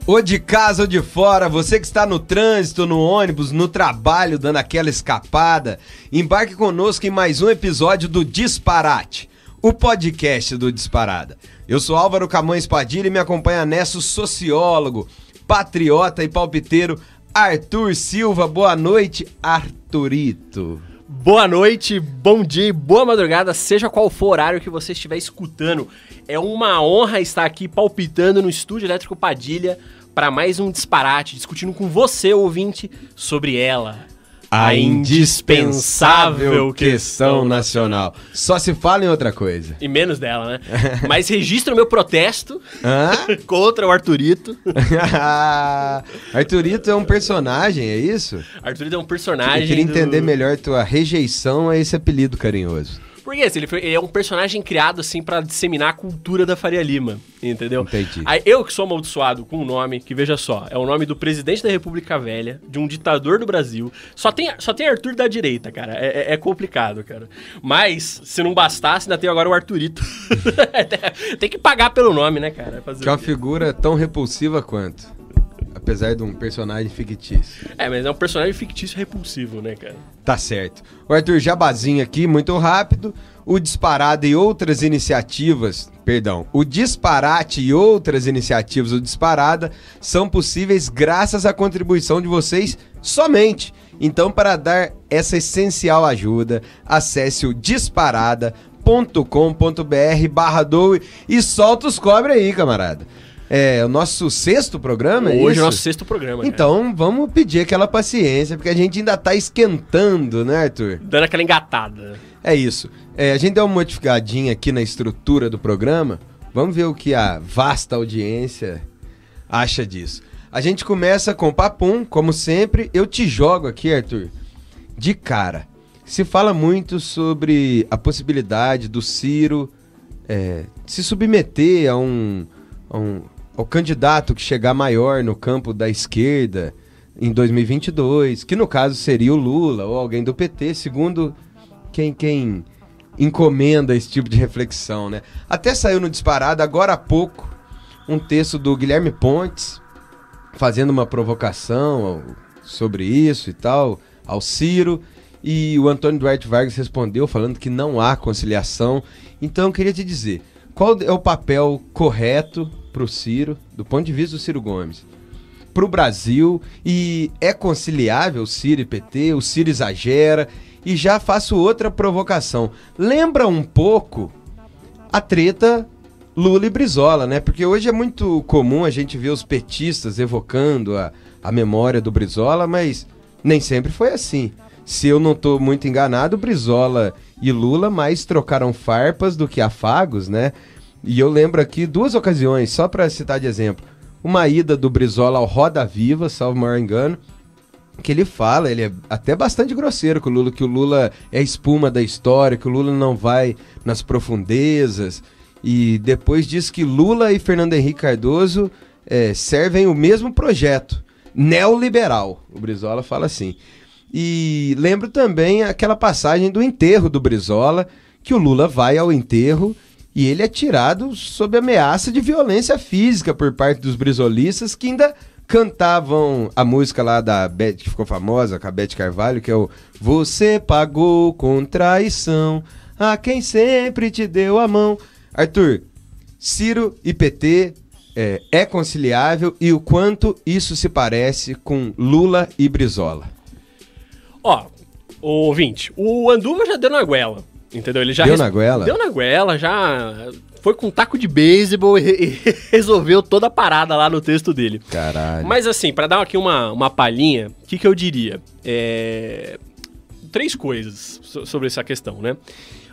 Ou de casa ou de fora, você que está no trânsito, no ônibus, no trabalho, dando aquela escapada, embarque conosco em mais um episódio do Disparate, o podcast do Disparada. Eu sou Álvaro Camões Padilha e me acompanha nessa o sociólogo, patriota e palpiteiro Arthur Silva. Boa noite, Arthurito. Boa noite, bom dia e boa madrugada, seja qual for o horário que você estiver escutando. É uma honra estar aqui palpitando no Estúdio Elétrico Padilha para mais um disparate, discutindo com você, ouvinte, sobre ela. A indispensável questão nacional. Só se fala em outra coisa. E menos dela, né? Mas registro o meu protesto contra o Arthurito. Arthurito é um personagem, é isso? Arthurito é um personagem. Eu queria entender melhor tua rejeição a esse apelido carinhoso. Porque assim, ele é um personagem criado assim pra disseminar a cultura da Faria Lima, entendeu? Entendi. Aí, eu que sou amaldiçoado com um nome, que veja só, é o nome do presidente da República Velha, de um ditador do Brasil. Só tem Arthur da direita, cara. É complicado, cara. Mas, se não bastasse, ainda tem agora o Arthurito. Tem que pagar pelo nome, né, cara? Que é uma figura tão repulsiva quanto. Apesar de um personagem fictício. Mas é um personagem fictício repulsivo, né, cara? Tá certo. O Arthur, jabazinho aqui, muito rápido. O Disparate e outras iniciativas do Disparada são possíveis graças à contribuição de vocês somente. Então, para dar essa essencial ajuda, acesse o disparada.com.br/doe e solta os cobre aí, camarada. É o nosso sexto programa, Hoje é o nosso sexto programa, Então, cara. Vamos pedir aquela paciência, porque a gente ainda tá esquentando, né, Arthur? Dando aquela engatada. É isso. A gente deu uma modificadinha aqui na estrutura do programa. Vamos ver o que a vasta audiência acha disso. A gente começa com papum, como sempre. Eu te jogo aqui, Arthur, de cara. Se fala muito sobre a possibilidade do Ciro se submeter ao candidato que chegar maior no campo da esquerda em 2022, que no caso seria o Lula ou alguém do PT, segundo quem encomenda esse tipo de reflexão, né? Até saiu no Disparado, agora há pouco, um texto do Guilherme Pontes, fazendo uma provocação sobre isso e tal, ao Ciro, e o Antônio Duarte Vargas respondeu falando que não há conciliação. Então eu queria te dizer, qual é o papel correto para o Ciro, do ponto de vista do Ciro Gomes, para o Brasil, e é conciliável Ciro e PT? O Ciro exagera? E já faço outra provocação. Lembra um pouco a treta Lula e Brizola, né? Porque hoje é muito comum a gente ver os petistas evocando a memória do Brizola, mas nem sempre foi assim. Se eu não estou muito enganado, Brizola e Lula mais trocaram farpas do que afagos, né? E eu lembro aqui duas ocasiões, só para citar de exemplo. Uma ida do Brizola ao Roda Viva, salvo o maior engano, que ele fala, ele é até bastante grosseiro com o Lula, que o Lula é espuma da história, que o Lula não vai nas profundezas. E depois diz que Lula e Fernando Henrique Cardoso servem o mesmo projeto, neoliberal. O Brizola fala assim. E lembro também aquela passagem do enterro do Brizola, que o Lula vai ao enterro e ele é tirado sob ameaça de violência física por parte dos brizolistas, que ainda cantavam a música lá da Beth, que ficou famosa, com a Beth Carvalho, que é o Você pagou com traição a quem sempre te deu a mão. Arthur, Ciro e PT é conciliável, e o quanto isso se parece com Lula e Brizola? Ouvinte, o Anduva já deu na goela. Entendeu? Ele já deu na goela? Deu na goela, já foi com um taco de beisebol e resolveu toda a parada lá no texto dele. Caralho. Mas assim, pra dar aqui uma palhinha, o que eu diria? Três coisas sobre essa questão, né?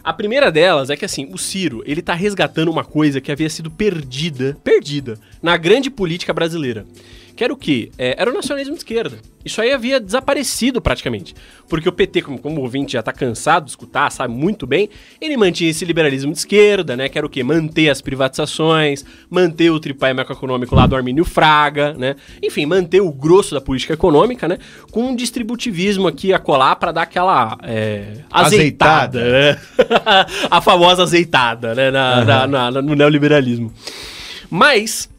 A primeira delas é que, assim, o Ciro, ele tá resgatando uma coisa que havia sido perdida na grande política brasileira. Que era o quê? Era o nacionalismo de esquerda. Isso aí havia desaparecido praticamente. Porque o PT, como o ouvinte já tá cansado de escutar, sabe muito bem, ele mantinha esse liberalismo de esquerda, né? Que era o quê? Manter as privatizações, manter o tripé macroeconômico lá do Armínio Fraga, né? Enfim, manter o grosso da política econômica, né? Com um distributivismo aqui a colar pra dar aquela azeitada. Né? A famosa azeitada, né? No neoliberalismo. Mas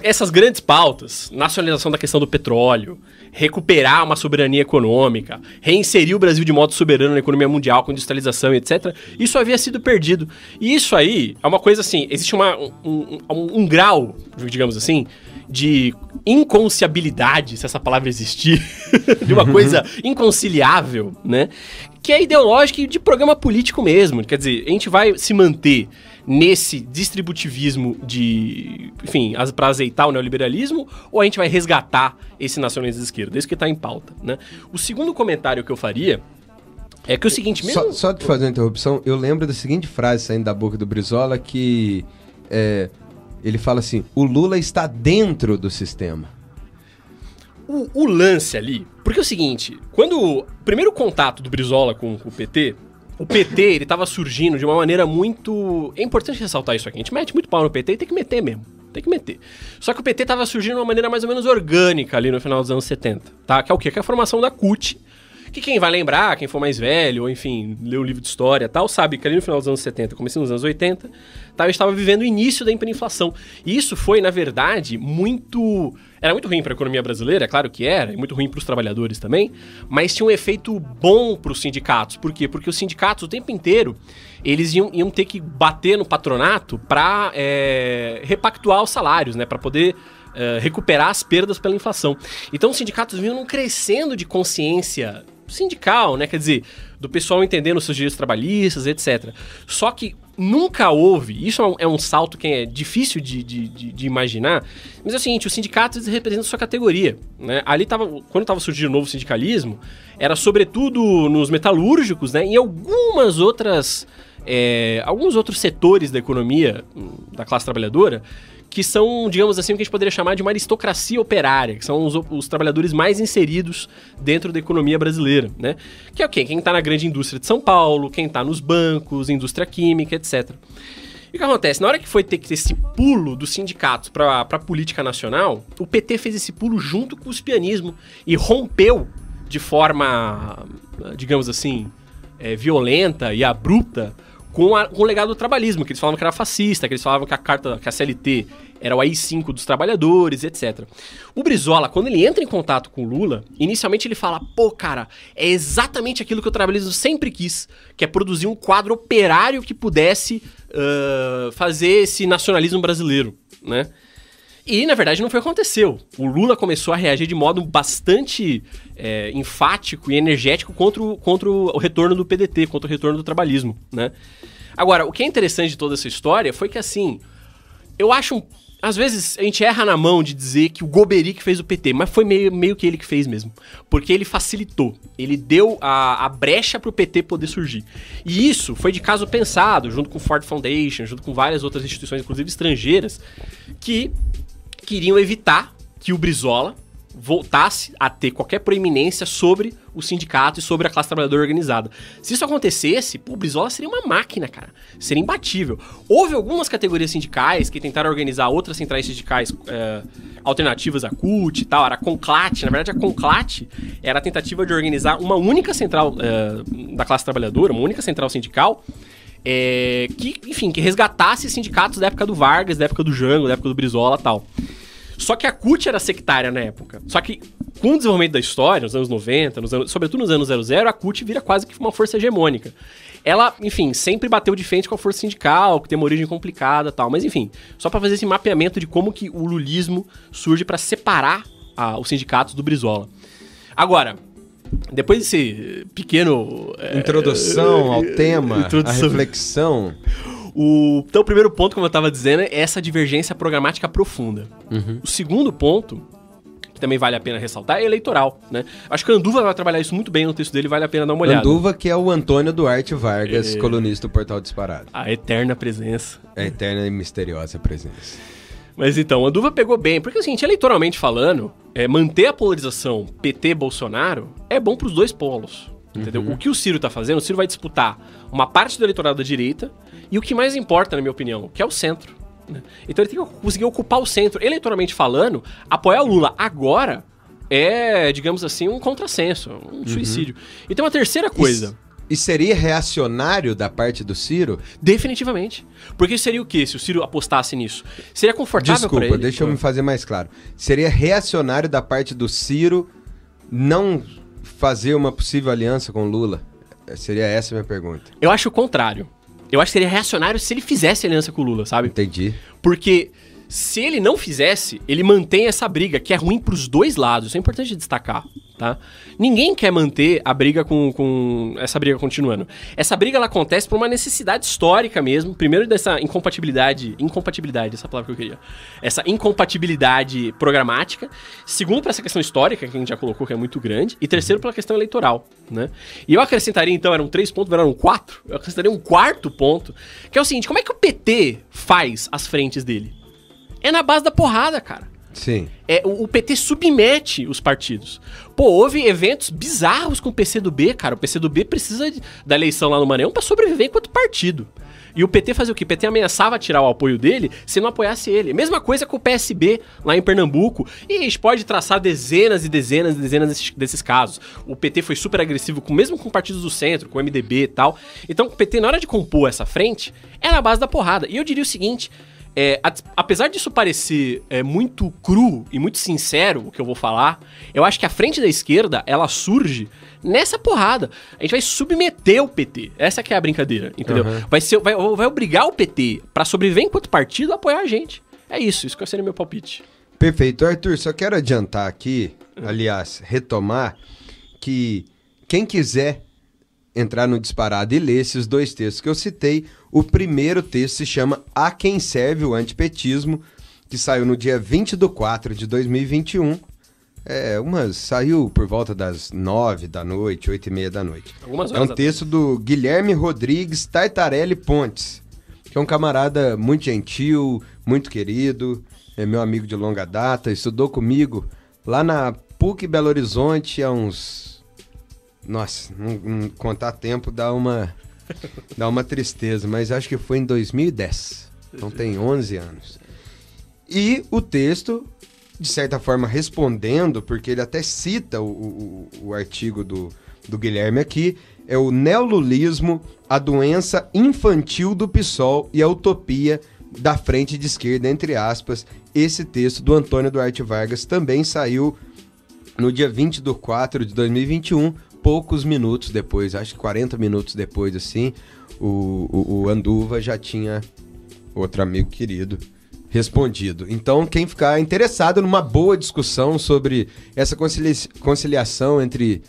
Essas grandes pautas, nacionalização da questão do petróleo, recuperar uma soberania econômica, reinserir o Brasil de modo soberano na economia mundial com industrialização, etc., isso havia sido perdido. E isso aí é uma coisa assim, existe um grau, digamos assim, de inconciliabilidade, se essa palavra existir, de uma coisa inconciliável, né? Que é ideológica e de programa político mesmo. Quer dizer, a gente vai se manter nesse distributivismo enfim, para azeitar o neoliberalismo, ou a gente vai resgatar esse nacionalismo de esquerda? Isso que está em pauta, né? O segundo comentário que eu faria é que é o seguinte mesmo... Só de fazer uma interrupção, eu lembro da seguinte frase saindo da boca do Brizola, que ele fala assim, o Lula está dentro do sistema. O lance ali... Porque é o seguinte, quando o primeiro contato do Brizola com o PT... O PT, ele tava surgindo de uma maneira muito... É importante ressaltar isso aqui. A gente mete muito pau no PT e tem que meter mesmo. Tem que meter. Só que o PT tava surgindo de uma maneira mais ou menos orgânica ali no final dos anos 70. Tá? Que é o quê? Que é a formação da CUT. Que quem vai lembrar, quem for mais velho, ou enfim, leu um livro de história e tal, sabe que ali no final dos anos 70, começando nos anos 80, tá, eu estava vivendo o início da hiperinflação. E isso foi, na verdade, muito... Era muito ruim para a economia brasileira, é claro que era, e muito ruim para os trabalhadores também, mas tinha um efeito bom para os sindicatos. Por quê? Porque os sindicatos, o tempo inteiro, eles iam ter que bater no patronato para repactuar os salários, né, para poder recuperar as perdas pela inflação. Então os sindicatos vinham crescendo de consciência sindical, né, quer dizer, do pessoal entendendo os seus direitos trabalhistas, etc. Só que nunca houve, isso é um salto que é difícil de imaginar, mas é o seguinte, os sindicatos representam sua categoria, né? Ali quando estava surgindo o novo sindicalismo, era sobretudo nos metalúrgicos, né, e alguns outros setores da economia, da classe trabalhadora, que são, digamos assim, o que a gente poderia chamar de uma aristocracia operária, que são os trabalhadores mais inseridos dentro da economia brasileira, né? Que é o quê? Quem está na grande indústria de São Paulo, quem está nos bancos, indústria química, etc. E o que acontece? Na hora que foi ter esse pulo dos sindicatos para a política nacional, o PT fez esse pulo junto com o uspianismo e rompeu de forma, digamos assim, violenta e abrupta com o legado do trabalhismo, que eles falavam que era fascista, que eles falavam que a CLT era o AI-5 dos trabalhadores, etc. O Brizola, quando ele entra em contato com o Lula, inicialmente ele fala, pô, cara, é exatamente aquilo que o trabalhismo sempre quis, que é produzir um quadro operário que pudesse fazer esse nacionalismo brasileiro, né? E, na verdade, não foi o que aconteceu. O Lula começou a reagir de modo bastante enfático e energético contra o retorno do PDT, contra o retorno do trabalhismo, né? Agora, o que é interessante de toda essa história foi que, assim, eu acho... Às vezes a gente erra na mão de dizer que o Golbery que fez o PT, mas foi meio que ele que fez mesmo. Porque ele facilitou, ele deu a brecha para o PT poder surgir. E isso foi de caso pensado, junto com o Ford Foundation, junto com várias outras instituições, inclusive estrangeiras, que queriam evitar que o Brizola voltasse a ter qualquer proeminência sobre o sindicato e sobre a classe trabalhadora organizada. Se isso acontecesse, o Brizola seria uma máquina, cara. Seria imbatível. Houve algumas categorias sindicais que tentaram organizar outras centrais sindicais alternativas à CUT e tal. Era a CONCLAT. Na verdade, a CONCLAT era a tentativa de organizar uma única central da classe trabalhadora, uma única central sindical, que resgatasse sindicatos da época do Vargas, da época do Jango, da época do Brizola e tal. Só que a CUT era sectária na época. Só que com o desenvolvimento da história, nos anos 90, sobretudo nos anos 00, a CUT vira quase que uma força hegemônica. Ela, enfim, sempre bateu de frente com a força sindical, que tem uma origem complicada e tal. Mas, enfim, só para fazer esse mapeamento de como que o lulismo surge para separar os sindicatos do Brizola. Agora, depois desse pequeno... Introdução ao tema, a reflexão... Então, o primeiro ponto, como eu estava dizendo, é essa divergência programática profunda. Uhum. O segundo ponto, que também vale a pena ressaltar, é eleitoral, né? Acho que o Anduva vai trabalhar isso muito bem no texto dele, vale a pena dar uma olhada. Anduva, que é o Antônio Duarte Vargas, colunista do Portal Disparado. A eterna presença. A eterna e misteriosa presença. Mas então, o Anduva pegou bem, porque assim, eleitoralmente falando, manter a polarização PT-Bolsonaro é bom para os dois polos. Entendeu? O que o Ciro tá fazendo, o Ciro vai disputar uma parte do eleitorado da direita e o que mais importa, na minha opinião, que é o centro, né? Então ele tem que conseguir ocupar o centro. Eleitoralmente falando, apoiar o Lula agora é, digamos assim, um contrassenso, um suicídio. E tem uma terceira coisa. E seria reacionário da parte do Ciro? Definitivamente. Porque seria o quê se o Ciro apostasse nisso? Seria confortável para ele? Desculpa, deixa eu me fazer mais claro. Seria reacionário da parte do Ciro não fazer uma possível aliança com Lula? Seria essa a minha pergunta. Eu acho o contrário. Eu acho que seria reacionário se ele fizesse aliança com o Lula, sabe? Entendi. Porque se ele não fizesse, ele mantém essa briga, que é ruim pros dois lados. Isso é importante destacar, tá? Ninguém quer manter a briga com essa briga continuando. Essa briga, ela acontece por uma necessidade histórica mesmo. Primeiro, dessa incompatibilidade, essa palavra que eu queria. Essa incompatibilidade programática. Segundo, por essa questão histórica, que a gente já colocou, que é muito grande. E terceiro, pela questão eleitoral, né? E eu acrescentaria, então, eram 3 pontos, viraram 4. Eu acrescentaria um quarto ponto, que é o seguinte: como é que o PT faz as frentes dele? É na base da porrada, cara. Sim. O PT submete os partidos. Pô, houve eventos bizarros com o PCdoB, cara. O PCdoB precisa da eleição lá no Maranhão pra sobreviver enquanto partido. E o PT fazia o quê? O PT ameaçava tirar o apoio dele se não apoiasse ele. Mesma coisa com o PSB lá em Pernambuco. E a gente pode traçar dezenas e dezenas e dezenas desses casos. O PT foi super agressivo, mesmo com partidos do centro, com o MDB e tal. Então o PT, na hora de compor essa frente, é na base da porrada. E eu diria o seguinte: apesar disso parecer muito cru e muito sincero o que eu vou falar, eu acho que a frente da esquerda, ela surge nessa porrada. A gente vai submeter o PT. Essa que é a brincadeira, entendeu? Uhum. Vai obrigar o PT, pra sobreviver enquanto partido, a apoiar a gente. É isso que seria meu palpite. Perfeito. Arthur, só quero adiantar aqui, aliás, retomar, que quem quiser entrar no Disparado e ler esses 2 textos que eu citei, o primeiro texto se chama A Quem Serve o Antipetismo, que saiu no dia 20/4 de 2021. Saiu por volta das 9 da noite, 8h30 da noite. É um texto do Guilherme Rodrigues Tartarelli Pontes, que é um camarada muito gentil, muito querido, é meu amigo de longa data, estudou comigo lá na PUC Belo Horizonte há uns... Nossa, não contar tempo dá uma tristeza, mas acho que foi em 2010. Então tem 11 anos. E o texto, de certa forma, respondendo, porque ele até cita o artigo do Guilherme aqui, é o Neolulismo, a doença infantil do PSOL e a utopia da frente de esquerda, entre aspas. Esse texto do Antônio Duarte Vargas também saiu no dia 20/4 de 2021, poucos minutos depois, acho que 40 minutos depois, assim, o Anduva já tinha, outro amigo querido, respondido. Então, quem ficar interessado numa boa discussão sobre essa conciliação entre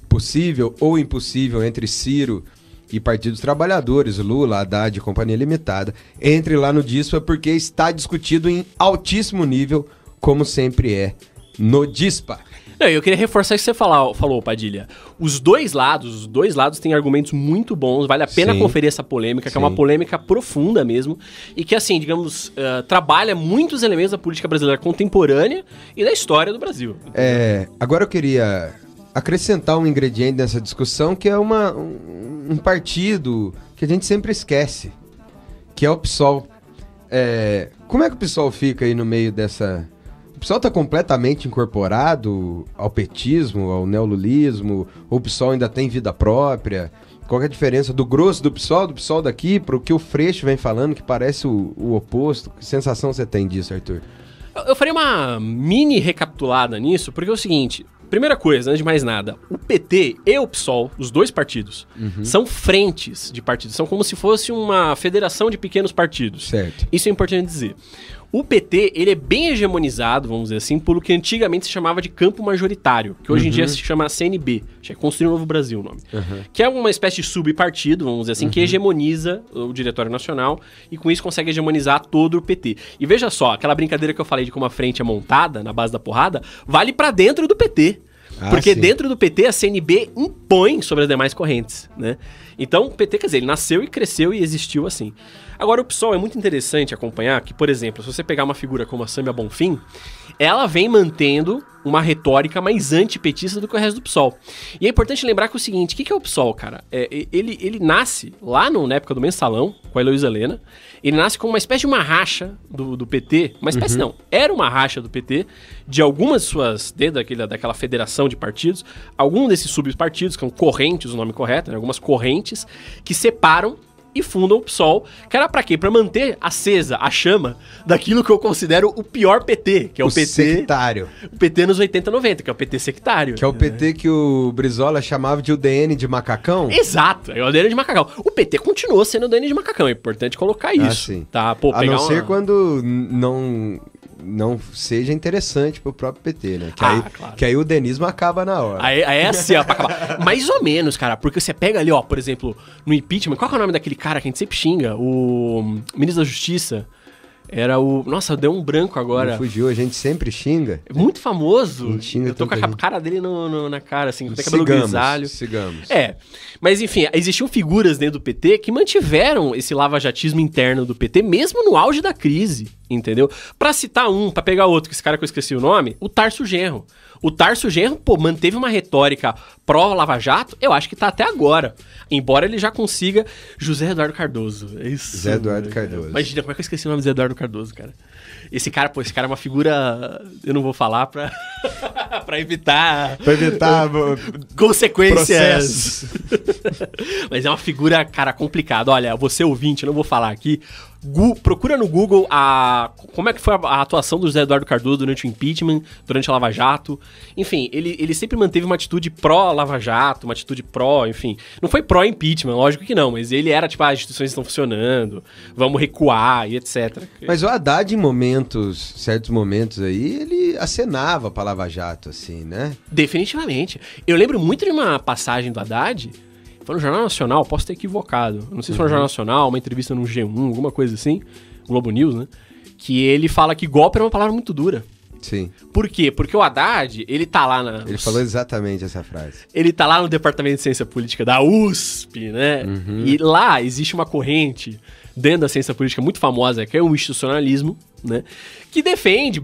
possível ou impossível entre Ciro e Partido dos Trabalhadores, Lula, Haddad e Companhia Limitada, entre lá no Dispa, porque está discutido em altíssimo nível, como sempre é no Dispa. Não, eu queria reforçar isso que você falou, Padilha. Os dois lados têm argumentos muito bons, vale a pena conferir essa polêmica, que é uma polêmica profunda mesmo, e que, assim, digamos, trabalha muitos elementos da política brasileira contemporânea e da história do Brasil. Agora eu queria acrescentar um ingrediente nessa discussão, que é um partido que a gente sempre esquece, que é o PSOL. Como é que o PSOL fica aí no meio dessa... O PSOL está completamente incorporado ao petismo, ao neolulismo, ou o PSOL ainda tem vida própria? Qual é a diferença do grosso do PSOL daqui, para o que o Freixo vem falando, que parece o oposto? Que sensação você tem disso, Arthur? Eu faria uma mini recapitulada nisso, porque é o seguinte... Primeira coisa, antes de mais nada, o PT e o PSOL, os dois partidos, são frentes de partidos, são como se fosse uma federação de pequenos partidos. Certo. Isso é importante dizer. O PT, ele é bem hegemonizado, vamos dizer assim, pelo que antigamente se chamava de campo majoritário, que hoje em dia se chama CNB, que é Construir um Novo Brasil o nome. Que é uma espécie de subpartido, vamos dizer assim, que hegemoniza o Diretório Nacional e com isso consegue hegemonizar todo o PT. E veja só, aquela brincadeira que eu falei de como a frente é montada na base da porrada, vale pra dentro do PT. Porque dentro do PT a CNB impõe sobre as demais correntes, né? Então, o PT, quer dizer, ele nasceu e cresceu e existiu assim. Agora, o PSOL é muito interessante acompanhar que, por exemplo, se você pegar uma figura como a Sâmia Bonfim, ela vem mantendo uma retórica mais antipetista do que o resto do PSOL. E é importante lembrar que é o seguinte, o que é o PSOL, cara? Ele nasce lá na época do Mensalão, com a Heloísa Helena, ele nasce como uma espécie de uma racha do PT, uma espécie não, era uma racha do PT, de algumas suas, daquela federação de partidos, algum desses subpartidos, que são correntes, o nome correto, né, algumas correntes, que separam e fundam o PSOL, que era pra quê? Pra manter acesa a chama daquilo que eu considero o pior PT, que é o PT... sectário. O PT nos 80, 90, que é o PT sectário. Que é o PT que o Brizola chamava de UDN de macacão? Exato, é o UDN de macacão. O PT continuou sendo o UDN de macacão, é importante colocar isso. Sim. Tá? Pô, a não ser quando não seja interessante pro próprio PT, né? Claro. Que aí o denismo acaba na hora. Aí é assim, ó, pra acabar. Mais ou menos, cara, porque você pega ali, ó, por exemplo, no impeachment, qual que é o nome daquele cara que a gente sempre xinga? O ministro da Justiça. Era o... Nossa, deu um branco agora. Não fugiu, a gente sempre xinga. É muito famoso. A gente xinga. Eu tô com a cara dele na cara, assim, tem cabelo grisalho. Sigamos. Mas enfim, existiam figuras dentro do PT que mantiveram esse lavajatismo interno do PT, mesmo no auge da crise, entendeu? Pra citar pra pegar outro, que esse cara que eu esqueci o nome, o Tarso Genro. O Tarso Genro, manteve uma retórica pró-Lava Jato, eu acho que tá até agora. Embora ele já consiga... José Eduardo Cardoso. É isso. José Eduardo Cardoso. Imagina, como é que eu esqueci o nome do José Eduardo Cardoso, cara? Esse cara é uma figura... Eu não vou falar pra evitar... Pra evitar... consequências. Mas é uma figura, cara, complicada. Olha, você ouvinte, eu não vou falar aqui... Procura no Google como é que foi a atuação do José Eduardo Cardoso durante o impeachment, durante a Lava Jato. Enfim, ele sempre manteve uma atitude pró-Lava Jato, uma atitude enfim. Não foi pró-impeachment, lógico que não, mas ele era tipo, as instituições estão funcionando, vamos recuar e etc. Mas o Haddad, certos momentos aí, ele acenava pra Lava Jato, assim, né? Definitivamente. Eu lembro muito de uma passagem do Haddad... Foi no Jornal Nacional, posso ter equivocado. Não sei se foi no Jornal Nacional, uma entrevista no G1, alguma coisa assim, Globo News, né? Que ele fala que golpe era uma palavra muito dura. Sim. Por quê? Porque o Haddad, ele tá lá Ele falou exatamente essa frase. Ele tá lá no Departamento de Ciência Política da USP, né? E lá existe uma corrente dentro da ciência política muito famosa, que é o institucionalismo, né? Que defende,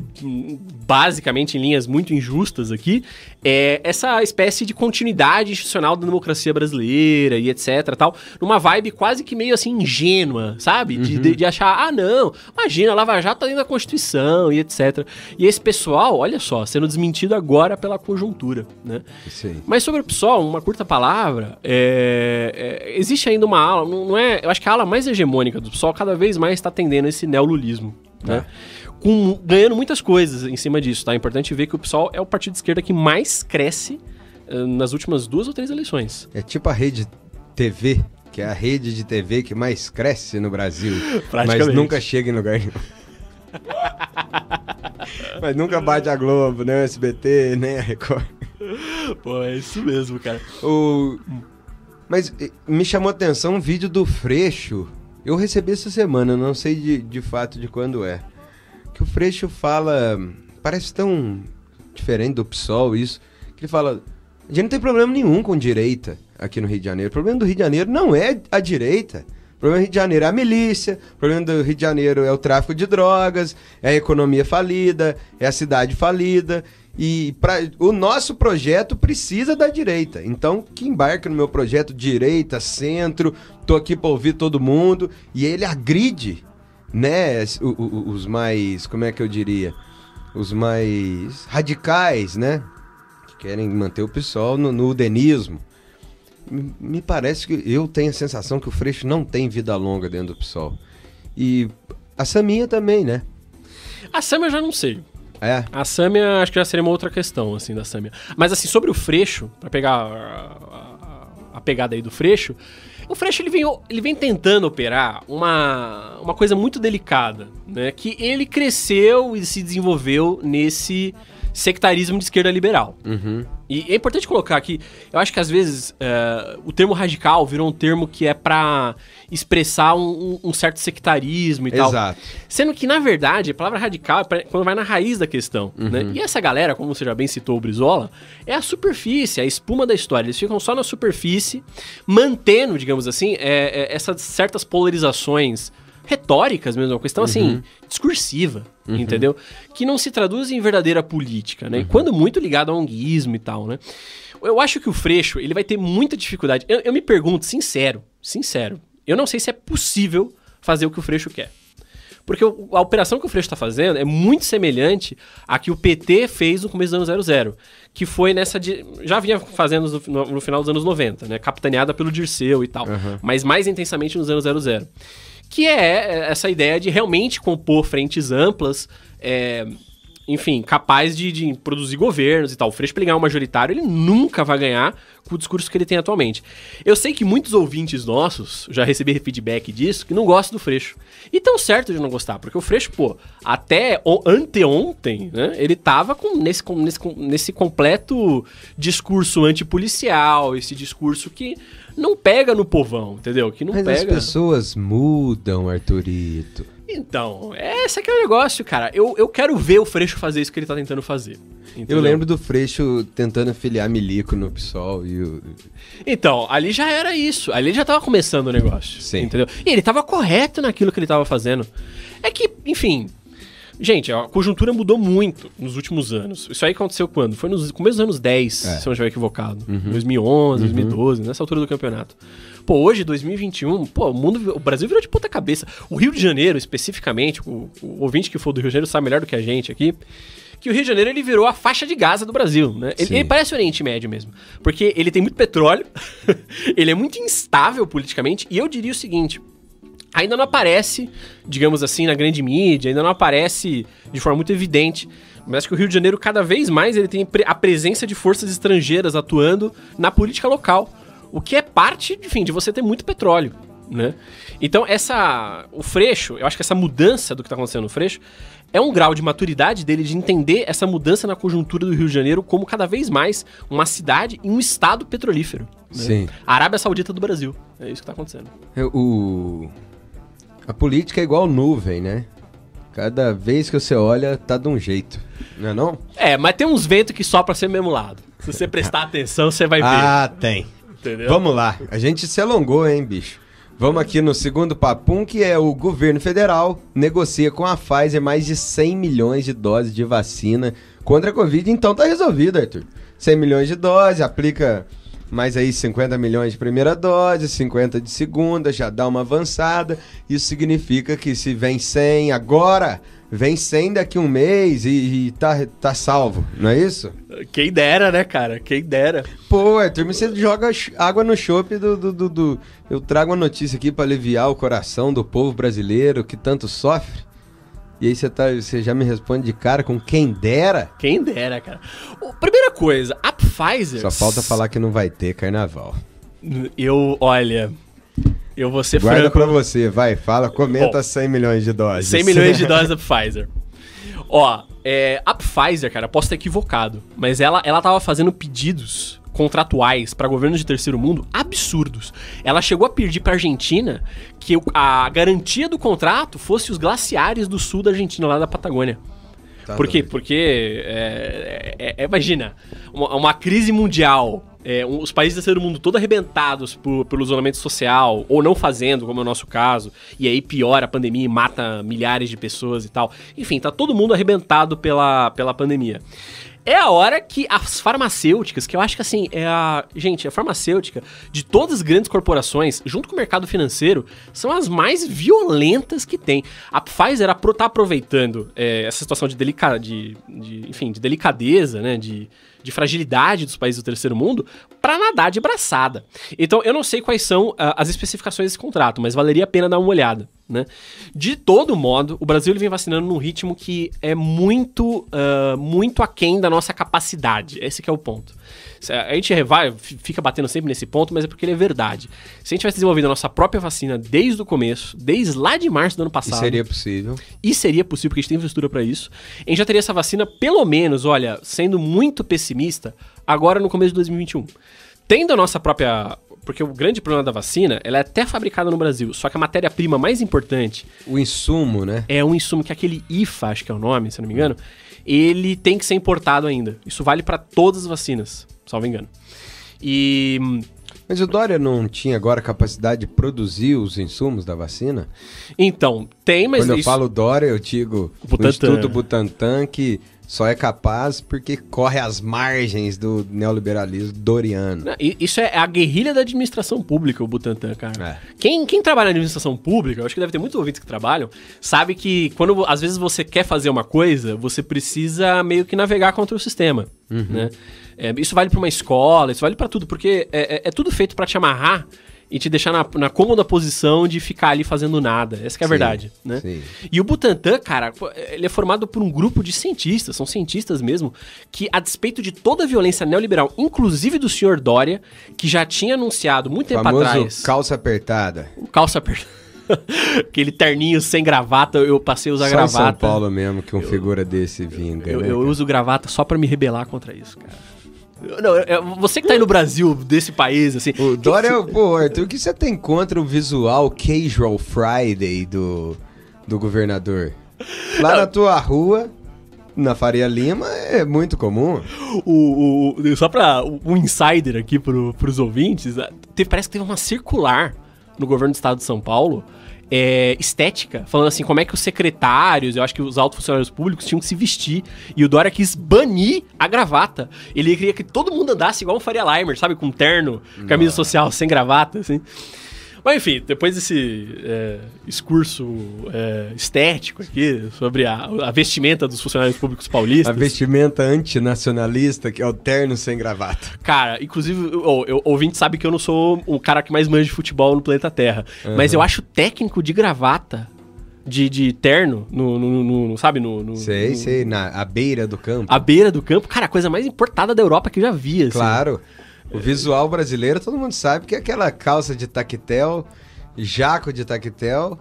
basicamente em linhas muito injustas aqui, essa espécie de continuidade institucional da democracia brasileira e etc, tal, numa vibe quase que meio assim ingênua, sabe? De achar, não, imagina, a Lava Jato tá dentro da Constituição e etc. E esse pessoal, olha só, sendo desmentido agora pela conjuntura, né? Sim. Mas sobre o PSOL, uma curta palavra, existe ainda uma ala, não é, eu acho que a ala mais hegemônica do PSOL cada vez mais está tendendo esse neolulismo, né? Ganhando muitas coisas em cima disso, tá? É importante ver que o PSOL é o partido de esquerda que mais cresce nas últimas 2 ou 3 eleições. É tipo a Rede TV, que é a rede de TV que mais cresce no Brasil, mas nunca chega em lugar nenhum. Mas nunca bate a Globo, nem o SBT, nem a Record. Pô, é isso mesmo, cara. Mas me chamou a atenção um vídeo do Freixo. Eu recebi essa semana, não sei de fato de quando é. Que o Freixo fala... Parece tão diferente do PSOL isso. Que ele fala... A gente não tem problema nenhum com direita aqui no Rio de Janeiro. O problema do Rio de Janeiro não é a direita. O problema do Rio de Janeiro é a milícia. O problema do Rio de Janeiro é o tráfico de drogas. É a economia falida. É a cidade falida. E o nosso projeto precisa da direita. Então, que embarque no meu projeto direita, centro, tô aqui para ouvir todo mundo. E ele agride, né, os mais, como é que eu diria? Os mais radicais, né? Que querem manter o PSOL no udenismo. Me parece que eu tenho a sensação que o Freixo não tem vida longa dentro do PSOL. E a Saminha também, né? A Sâmia eu já não sei. A Sâmia, acho que já seria uma outra questão, assim, da Sâmia. Mas, assim, sobre o Freixo, pra pegar a pegada aí do Freixo, o Freixo, ele vem tentando operar uma coisa muito delicada, né? Que ele cresceu e se desenvolveu nesse sectarismo de esquerda liberal. E é importante colocar aqui, eu acho que às vezes o termo radical virou um termo que é pra expressar um certo sectarismo e tal. Exato. Sendo que, na verdade, a palavra radical é quando vai na raiz da questão, né? E essa galera, como você já bem citou o Brizola, é a superfície, a espuma da história. Eles ficam só na superfície, mantendo, digamos assim, essas certas polarizações retóricas mesmo, uma questão assim, discursiva, entendeu? Que não se traduz em verdadeira política, né? Quando muito ligado ao onguismo e tal, né? Eu acho que o Freixo, ele vai ter muita dificuldade. Eu me pergunto, sincero, eu não sei se é possível fazer o que o Freixo quer. Porque a operação que o Freixo está fazendo é muito semelhante à que o PT fez no começo dos anos 00, que foi nessa... já vinha fazendo no final dos anos 90, né? Capitaneada pelo Dirceu e tal, mas mais intensamente nos anos 00. Que é essa ideia de realmente compor frentes amplas, enfim, capaz de produzir governos e tal. O Freixo, pra ele ganhar um majoritário, ele nunca vai ganhar com o discurso que ele tem atualmente. Eu sei que muitos ouvintes nossos, já recebi feedback disso, que não gostam do Freixo. E tão certo de não gostar, porque o Freixo, pô, até anteontem, né, ele tava nesse completo discurso antipolicial, esse discurso que não pega no povão, entendeu? Que não Mas pega... as pessoas mudam, Arthurito. Então, esse aqui é o negócio, cara. Eu quero ver o Freixo fazer isso que ele tá tentando fazer. Entendeu? Eu lembro do Freixo tentando filiar Milico no PSOL e Então, ali já era isso. Ali já tava começando o negócio. Sim. Entendeu? E ele tava correto naquilo que ele tava fazendo. É que, enfim... Gente, a conjuntura mudou muito nos últimos anos. Isso aí aconteceu quando? Foi nos começos dos anos 10, se eu não estiver equivocado. 2011, 2012, nessa altura do campeonato. Pô, hoje, 2021, pô, o Brasil virou de ponta cabeça. O Rio de Janeiro, especificamente, o ouvinte que for do Rio de Janeiro sabe melhor do que a gente aqui, que o Rio de Janeiro, ele virou a faixa de Gaza do Brasil, né? Ele parece o Oriente Médio mesmo. Porque ele tem muito petróleo, ele é muito instável politicamente, e eu diria o seguinte... Ainda não aparece, digamos assim, na grande mídia, ainda não aparece de forma muito evidente, mas acho que o Rio de Janeiro, cada vez mais, ele tem a presença de forças estrangeiras atuando na política local, o que é parte, enfim, de você ter muito petróleo, né? Então, o Freixo, eu acho que essa mudança do que está acontecendo no Freixo é um grau de maturidade dele de entender essa mudança na conjuntura do Rio de Janeiro como cada vez mais uma cidade e um estado petrolífero. Né? Sim. A Arábia Saudita do Brasil. É isso que está acontecendo. A política é igual nuvem, né? Cada vez que você olha, tá de um jeito. Não é não? Mas tem uns ventos que sopram sempre do mesmo lado. Se você prestar atenção, você vai ver. Ah, tem. Entendeu? Vamos lá. A gente se alongou, hein, bicho? Vamos aqui no segundo papum, que é o governo federal negocia com a Pfizer mais de 100 milhões de doses de vacina contra a Covid. Então tá resolvido, Arthur. 100 milhões de doses, aplica... mais aí 50 milhões de primeira dose, 50 de segunda, já dá uma avançada. Isso significa que se vem 100 agora, vem 100 daqui a um mês e tá salvo, não é isso? Quem dera, né, cara? Quem dera. Pô, Arthur, você joga água no chope do... Eu trago uma notícia aqui pra aliviar o coração do povo brasileiro que tanto sofre. E aí você já me responde de cara com quem dera? Quem dera, cara. Primeira coisa, a Pfizer... Só falta falar que não vai ter carnaval. Olha, eu vou ser Guarda franco. pra você, vai, fala, comenta 100 milhões de doses. 100 milhões de doses da Pfizer. A Pfizer, cara, posso estar equivocado, mas ela tava fazendo pedidos contratuais para governos de terceiro mundo absurdos. Ela chegou a pedir para a Argentina que a garantia do contrato fosse os glaciares do sul da Argentina, lá da Patagônia. Tá Por quê? doido. Porque, imagina, uma crise mundial, os países do terceiro mundo todos arrebentados pelo isolamento social, ou não fazendo, como é o nosso caso, e aí piora a pandemia e mata milhares de pessoas e tal. Enfim, tá todo mundo arrebentado pela pandemia. É a hora que as farmacêuticas, que eu acho que assim, gente, a farmacêutica de todas as grandes corporações, junto com o mercado financeiro, são as mais violentas que tem. A Pfizer tá aproveitando essa situação de delicadeza, né, de fragilidade dos países do terceiro mundo para nadar de braçada. Então, eu não sei quais são as especificações desse contrato, mas valeria a pena dar uma olhada. né? De todo modo, o Brasil ele vem vacinando num ritmo que é muito aquém da nossa capacidade. Esse que é o ponto. A gente fica batendo sempre nesse ponto, mas é porque ele é verdade. Se a gente tivesse desenvolvido a nossa própria vacina desde o começo, desde lá de março do ano passado... E seria possível. E seria possível, porque a gente tem infraestrutura para isso. A gente já teria essa vacina, pelo menos, olha, sendo muito pessimista, agora no começo de 2021. Tendo a nossa própria... Porque o grande problema da vacina, ela é até fabricada no Brasil, só que a matéria-prima mais importante... O insumo, né? É um insumo que aquele IFA, acho que é o nome, se eu não me engano, ele tem que ser importado ainda. Isso vale para todas as vacinas, salvo engano. Mas o Dória não tinha agora capacidade de produzir os insumos da vacina? Então, tem, mas... Quando eu falo Dória, eu digo o Instituto Butantan, que só é capaz porque corre às margens do neoliberalismo doriano. Isso é a guerrilha da administração pública, o Butantan, cara. É. Quem trabalha na administração pública, eu acho que deve ter muitos ouvintes que trabalham, sabe que quando às vezes você quer fazer uma coisa, você precisa meio que navegar contra o sistema, né? Isso vale para uma escola, isso vale para tudo, porque é tudo feito para te amarrar e te deixar na cômoda posição de ficar ali fazendo nada. Essa que é a verdade, né? Sim. E o Butantan, cara, ele é formado por um grupo de cientistas, são cientistas mesmo, que a despeito de toda a violência neoliberal, inclusive do senhor Dória, que já tinha anunciado muito tempo atrás... calça apertada. Calça apertada. Aquele terninho sem gravata, eu passei a usar gravata. Só em São Paulo mesmo que figura desse vinga. Eu uso gravata só pra me rebelar contra isso, cara. Não, você que tá aí no Brasil, desse país, assim... O Dória, pô, Arthur, o que você tem contra o visual Casual Friday do governador? Lá na tua rua, na Faria Lima, é muito comum. Só pra um insider aqui pros ouvintes, parece que teve uma circular no governo do estado de São Paulo... estética, falando assim, como é que os secretários, eu acho que os altos funcionários públicos tinham que se vestir, e o Dória quis banir a gravata. Ele queria que todo mundo andasse igual o Faria Limer, sabe, com terno, camisa social, sem gravata, assim. Mas enfim, depois desse discurso estético aqui, sobre a vestimenta dos funcionários públicos paulistas... A vestimenta antinacionalista, que é o terno sem gravata. Cara, inclusive, o ouvinte sabe que eu não sou o cara que mais manja de futebol no planeta Terra, mas eu acho técnico de gravata, de terno, sabe? Sei, à beira do campo. À beira do campo, cara, a coisa mais importada da Europa que eu já vi, assim. Claro. O visual brasileiro, todo mundo sabe que é aquela calça de tactel, jaco de tactel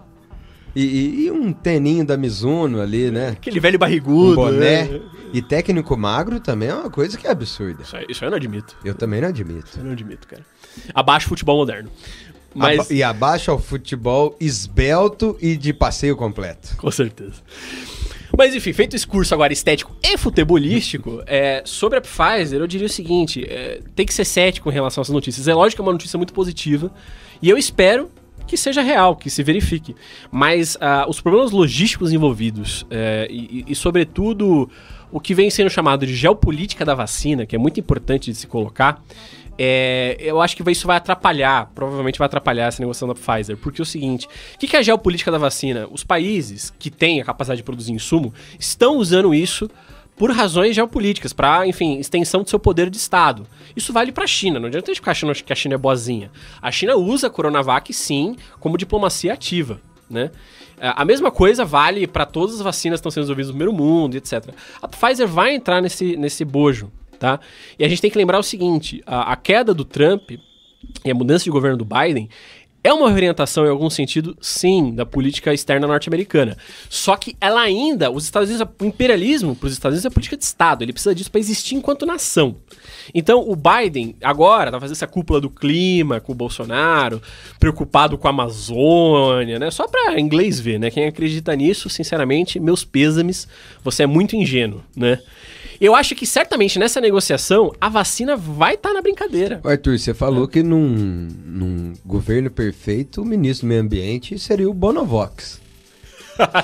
e um teninho da Mizuno ali, né? Aquele velho barrigudo. Um boné. Né? E técnico magro também é uma coisa que é absurda. Isso eu não admito. Eu também não admito. Eu não admito, cara. Abaixo o futebol moderno. Mas... E abaixo ao futebol esbelto e de passeio completo. Com certeza. Mas enfim, feito esse curso agora estético e futebolístico, sobre a Pfizer, eu diria o seguinte, tem que ser cético em relação a essas notícias. É lógico que é uma notícia muito positiva, e eu espero que seja real, que se verifique. Mas os problemas logísticos envolvidos, e sobretudo o que vem sendo chamado de geopolítica da vacina, que é muito importante de se colocar, eu acho que isso vai atrapalhar, provavelmente vai atrapalhar essa negociação da Pfizer, porque é o seguinte, o que é a geopolítica da vacina? Os países que têm a capacidade de produzir insumo estão usando isso por razões geopolíticas, para, enfim, extensão do seu poder de Estado. Isso vale para a China, não adianta a gente ficar achando que a China é boazinha. A China usa a Coronavac, sim, como diplomacia ativa, né? A mesma coisa vale para todas as vacinas que estão sendo desenvolvidas no primeiro mundo, etc. A Pfizer vai entrar nesse bojo. Tá? E a gente tem que lembrar o seguinte, a queda do Trump e a mudança de governo do Biden é uma orientação, em algum sentido, sim, da política externa norte-americana. Só que ela ainda, os Estados Unidos, o imperialismo para os Estados Unidos é política de Estado, ele precisa disso para existir enquanto nação. Então o Biden agora tá fazendo essa cúpula do clima com o Bolsonaro, preocupado com a Amazônia, né? Só para inglês ver, né? Quem acredita nisso, sinceramente, meus pêsames, você é muito ingênuo, né? Eu acho que certamente nessa negociação a vacina vai estar na brincadeira. Arthur, você falou que num governo perfeito o ministro do Meio Ambiente seria o Bonovox.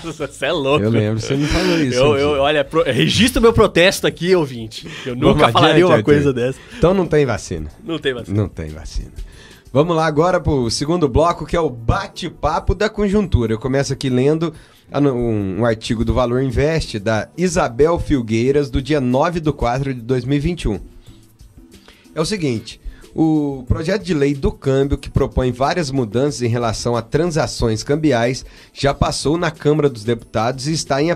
Você é louco. Eu lembro, você me falou isso. Olha, registro meu protesto aqui, ouvinte. Eu nunca falaria uma coisa dessa. Então não tem vacina. Não tem vacina. Não tem vacina. Vamos lá agora pro segundo bloco, que é o bate-papo da conjuntura. Eu começo aqui lendo um artigo do Valor Invest, da Isabel Filgueiras, do dia 9/4/2021. É o seguinte, O projeto de lei do câmbio, que propõe várias mudanças em relação a transações cambiais, já passou na Câmara dos Deputados e está em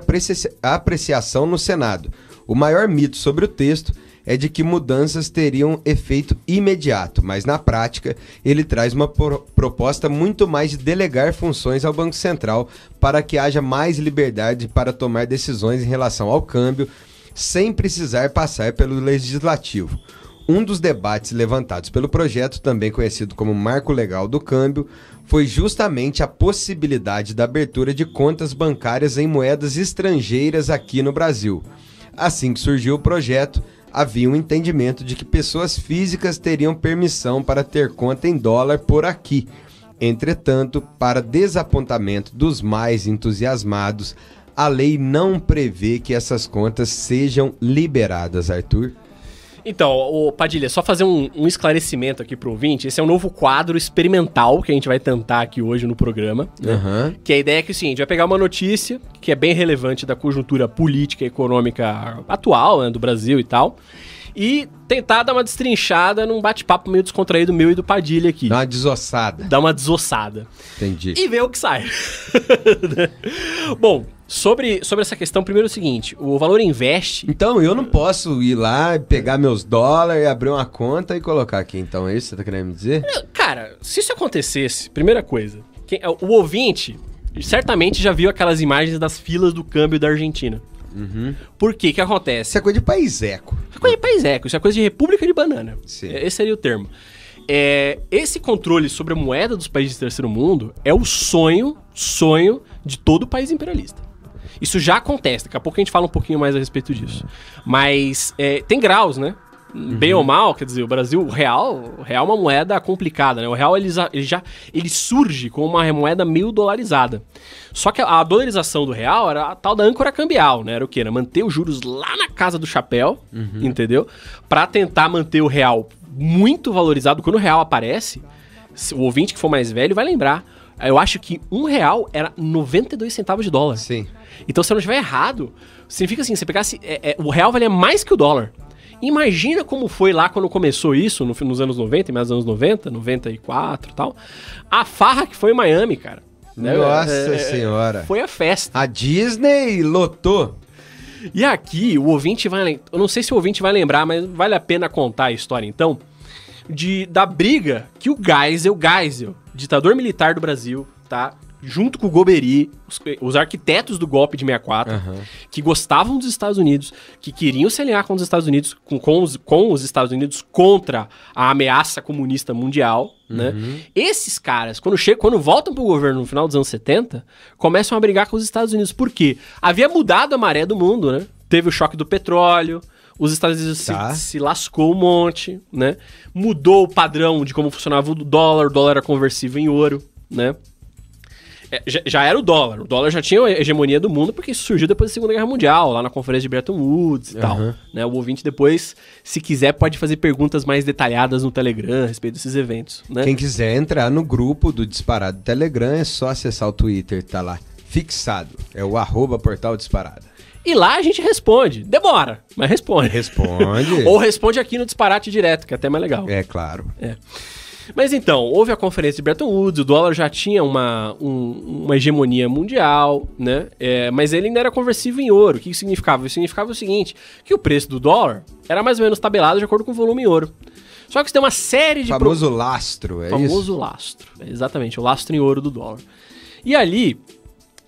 apreciação no Senado. O maior mito sobre o texto é de que mudanças teriam efeito imediato, mas na prática ele traz uma proposta muito mais de delegar funções ao Banco Central para que haja mais liberdade para tomar decisões em relação ao câmbio, sem precisar passar pelo Legislativo. Um dos debates levantados pelo projeto, também conhecido como Marco Legal do Câmbio, foi justamente a possibilidade da abertura de contas bancárias em moedas estrangeiras aqui no Brasil. Assim que surgiu o projeto, havia um entendimento de que pessoas físicas teriam permissão para ter conta em dólar por aqui. Entretanto, para desapontamento dos mais entusiasmados, a lei não prevê que essas contas sejam liberadas, Arthur. Então, Padilha, só fazer um esclarecimento aqui pro ouvinte. Esse é um novo quadro experimental que a gente vai tentar aqui hoje no programa. Né? Que a ideia é que, assim, a gente vai pegar uma notícia que é bem relevante da conjuntura política e econômica atual, né, do Brasil e tal, e tentar dar uma destrinchada num bate-papo meio descontraído meu e do Padilha aqui. Dar uma desossada. Dar uma desossada. Entendi. E ver o que sai. Bom, sobre essa questão, primeiro é o seguinte, o Valor Invest... Então, eu não posso ir lá, pegar meus dólares, abrir uma conta e colocar aqui. Então, é isso que você tá querendo me dizer? Cara, se isso acontecesse, primeira coisa, o ouvinte certamente já viu aquelas imagens das filas do câmbio da Argentina. Uhum. Por quê? O que acontece? Isso é coisa de paiseco. Isso é coisa de paiseco, isso é coisa de República de Banana. Sim. Esse seria o termo. Esse controle sobre a moeda dos países do terceiro mundo é o sonho de todo país imperialista. Isso já acontece, daqui a pouco a gente fala um pouquinho mais a respeito disso. Mas tem graus, né? Bem ou mal, quer dizer, o real é uma moeda complicada, né? O real ele surge como uma moeda meio dolarizada. Só que a dolarização do real era a tal da âncora cambial, né? Era o quê? Era manter os juros lá na casa do chapéu, entendeu? Pra tentar manter o real muito valorizado. Quando o real aparece, o ouvinte que for mais velho vai lembrar. Eu acho que R$1 era 92 centavos de dólar. Sim. Então, se eu não estiver errado, significa assim, você pegasse... o real valia mais que o dólar. Imagina como foi lá quando começou isso, nos anos 90, mais anos 90, 94 e tal. A farra que foi em Miami, cara. Nossa senhora. Foi a festa. A Disney lotou. E aqui, o ouvinte vai... Eu não sei se o ouvinte vai lembrar, mas vale a pena contar a história, então, da briga que o Geisel, ditador militar do Brasil, tá? Junto com o Golbery, os arquitetos do golpe de 64, que gostavam dos Estados Unidos, que queriam se alinhar com os Estados Unidos, com os Estados Unidos contra a ameaça comunista mundial, né? Esses caras, quando voltam pro governo no final dos anos 70, começam a brigar com os Estados Unidos. Por quê? Havia mudado a maré do mundo, né? Teve o choque do petróleo, os Estados Unidos se lascou um monte, né? Mudou o padrão de como funcionava o dólar era conversível em ouro, né? Já era o dólar já tinha a hegemonia do mundo, porque isso surgiu depois da Segunda Guerra Mundial, lá na conferência de Bretton Woods e tal. Né? O ouvinte depois, se quiser, pode fazer perguntas mais detalhadas no Telegram a respeito desses eventos. Né? Quem quiser entrar no grupo do Disparado Telegram, é só acessar o Twitter, tá lá fixado, é o @Portal Disparada. E lá a gente responde. Demora, mas responde. Responde. Ou responde aqui no Disparate Direto, que é até mais legal. É, claro. Mas então, houve a conferência de Bretton Woods, o dólar já tinha uma hegemonia mundial, né? Mas ele ainda era conversível em ouro. O que isso significava? Isso significava o seguinte, que o preço do dólar era mais ou menos tabelado de acordo com o volume em ouro. Só que isso tem uma série de... Famoso lastro, é famoso isso? Lastro, exatamente, o lastro em ouro do dólar. E ali,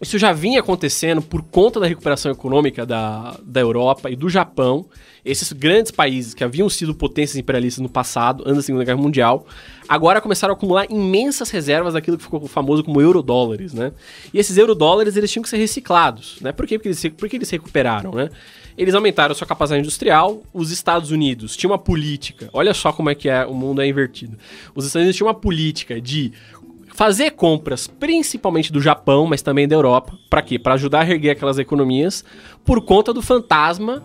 isso já vinha acontecendo por conta da recuperação econômica da Europa e do Japão. Esses grandes países que haviam sido potências imperialistas no passado, antes da Segunda Guerra Mundial, agora começaram a acumular imensas reservas daquilo que ficou famoso como eurodólares, né? E esses eurodólares, eles tinham que ser reciclados, né? Por que eles se recuperaram, né? Eles aumentaram a sua capacidade industrial, os Estados Unidos tinham uma política, olha só como é que o mundo é invertido. Os Estados Unidos tinham uma política de fazer compras, principalmente do Japão, mas também da Europa. Para quê? Para ajudar a erguer aquelas economias por conta do fantasma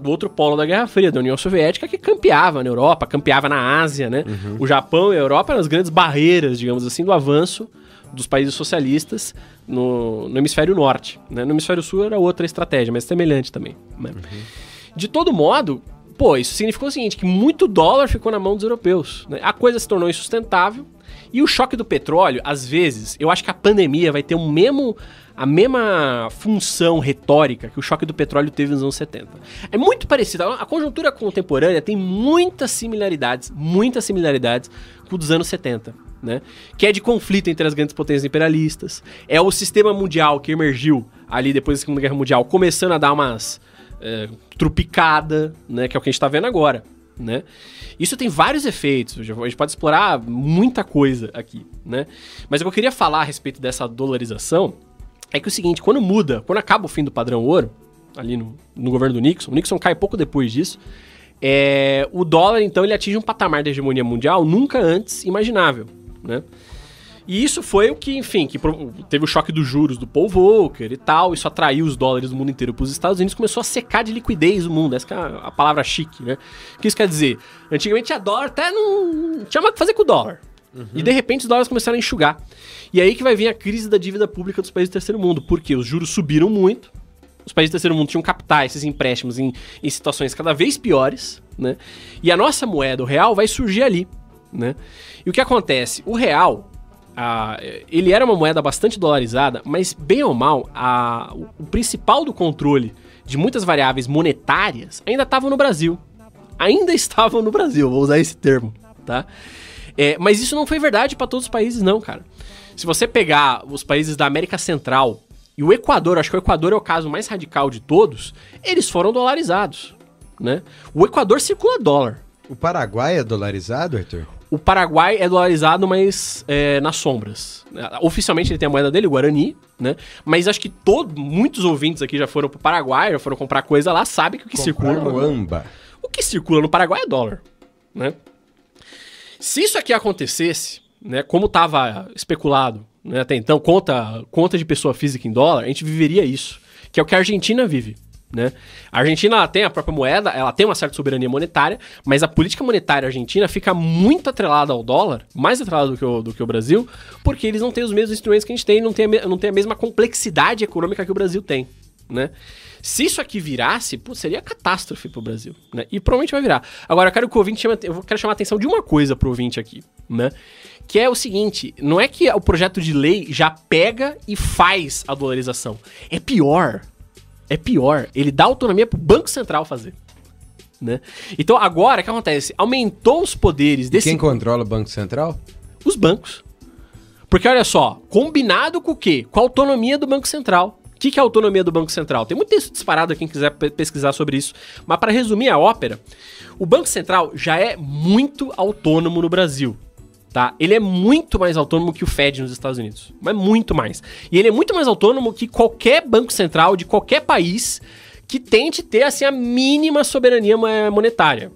do outro polo da Guerra Fria, da União Soviética, que campeava na Europa, campeava na Ásia, né? O Japão e a Europa eram as grandes barreiras, digamos assim, do avanço dos países socialistas no hemisfério norte, né? No hemisfério sul era outra estratégia, mas semelhante também, né? De todo modo, pô, isso significou o seguinte, que muito dólar ficou na mão dos europeus, né? A coisa se tornou insustentável e o choque do petróleo, às vezes, eu acho que a pandemia vai ter a mesma função retórica que o choque do petróleo teve nos anos 70. É muito parecido, a conjuntura contemporânea tem muitas similaridades com o dos anos 70. Né? Que é de conflito entre as grandes potências imperialistas. É o sistema mundial que emergiu ali depois da Segunda Guerra Mundial, começando a dar umas trupicada, né? Que é o que a gente tá vendo agora, né? Isso tem vários efeitos, a gente pode explorar muita coisa aqui, né? Mas o que eu queria falar a respeito dessa dolarização é que o seguinte, quando acaba o fim do padrão ouro, ali no governo do Nixon, o Nixon cai pouco depois disso, o dólar, então, ele atinge um patamar de hegemonia mundial nunca antes imaginável, né? E isso foi o que, enfim, que teve o choque dos juros do Paul Volcker e tal, isso atraiu os dólares do mundo inteiro para os Estados Unidos, começou a secar de liquidez o mundo, essa que é a palavra chique, né? O que isso quer dizer? Antigamente a dólar até não tinha mais o que fazer com o dólar. E de repente os dólares começaram a enxugar. E aí que vai vir a crise da dívida pública dos países do terceiro mundo, porque os juros subiram muito, os países do terceiro mundo tinham que captar esses empréstimos em situações cada vez piores, né? E a nossa moeda, o real, vai surgir ali, né? E o que acontece? O real, ele era uma moeda bastante dolarizada, mas bem ou mal, o principal do controle de muitas variáveis monetárias ainda estavam no Brasil. Ainda estavam no Brasil, vou usar esse termo, tá? Mas isso não foi verdade para todos os países, não, cara. Se você pegar os países da América Central e o Equador, acho que o Equador é o caso mais radical de todos, eles foram dolarizados, né? O Equador circula dólar. O Paraguai é dolarizado, Arthur? O Paraguai é dolarizado, mas nas sombras. Oficialmente ele tem a moeda dele, o Guarani, né? Mas acho que muitos ouvintes aqui já foram pro Paraguai, já foram comprar coisa lá, sabem que o que circula... O que circula no Paraguai é dólar, né? Se isso aqui acontecesse, né, como estava especulado, né, até então, conta de pessoa física em dólar, a gente viveria isso, que é o que a Argentina vive. Né? A Argentina ela tem a própria moeda, ela tem uma certa soberania monetária, mas a política monetária argentina fica muito atrelada ao dólar, mais atrelada do que o Brasil, porque eles não têm os mesmos instrumentos que a gente tem, não tem a mesma complexidade econômica que o Brasil tem, né? Se isso aqui virasse, seria catástrofe pro Brasil, né? E provavelmente vai virar. Agora, eu quero que o ouvinte eu quero chamar a atenção de uma coisa pro ouvinte aqui, né? Que é o seguinte, não é que o projeto de lei já pega e faz a dolarização. É pior, ele dá autonomia pro Banco Central fazer, né? Então agora, o que acontece? Aumentou os poderes desse... Quem controla o Banco Central? Os bancos. Porque olha só, combinado com o quê? Com a autonomia do Banco Central. O que é a autonomia do Banco Central? Tem muito texto disparado quem quiser pesquisar sobre isso. Mas para resumir a ópera, o Banco Central já é muito autônomo no Brasil. Tá? Ele é muito mais autônomo que o Fed nos Estados Unidos. Mas muito mais. E ele é muito mais autônomo que qualquer banco central de qualquer país que tente ter assim, a mínima soberania monetária.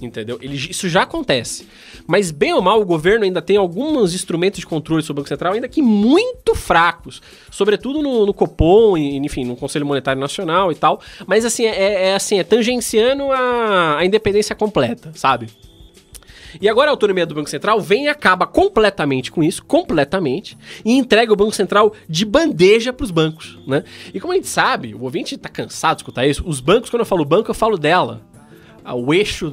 Entendeu? Isso já acontece. Mas bem ou mal, o governo ainda tem alguns instrumentos de controle sobre o Banco Central, ainda que muito fracos. Sobretudo no Copom, enfim, no Conselho Monetário Nacional e tal. Mas assim, é tangenciando a independência completa, sabe? E agora a autonomia do Banco Central vem e acaba completamente com isso, e entrega o Banco Central de bandeja para os bancos, né? E como a gente sabe, o ouvinte tá cansado de escutar isso, os bancos, quando eu falo banco, eu falo dela. O eixo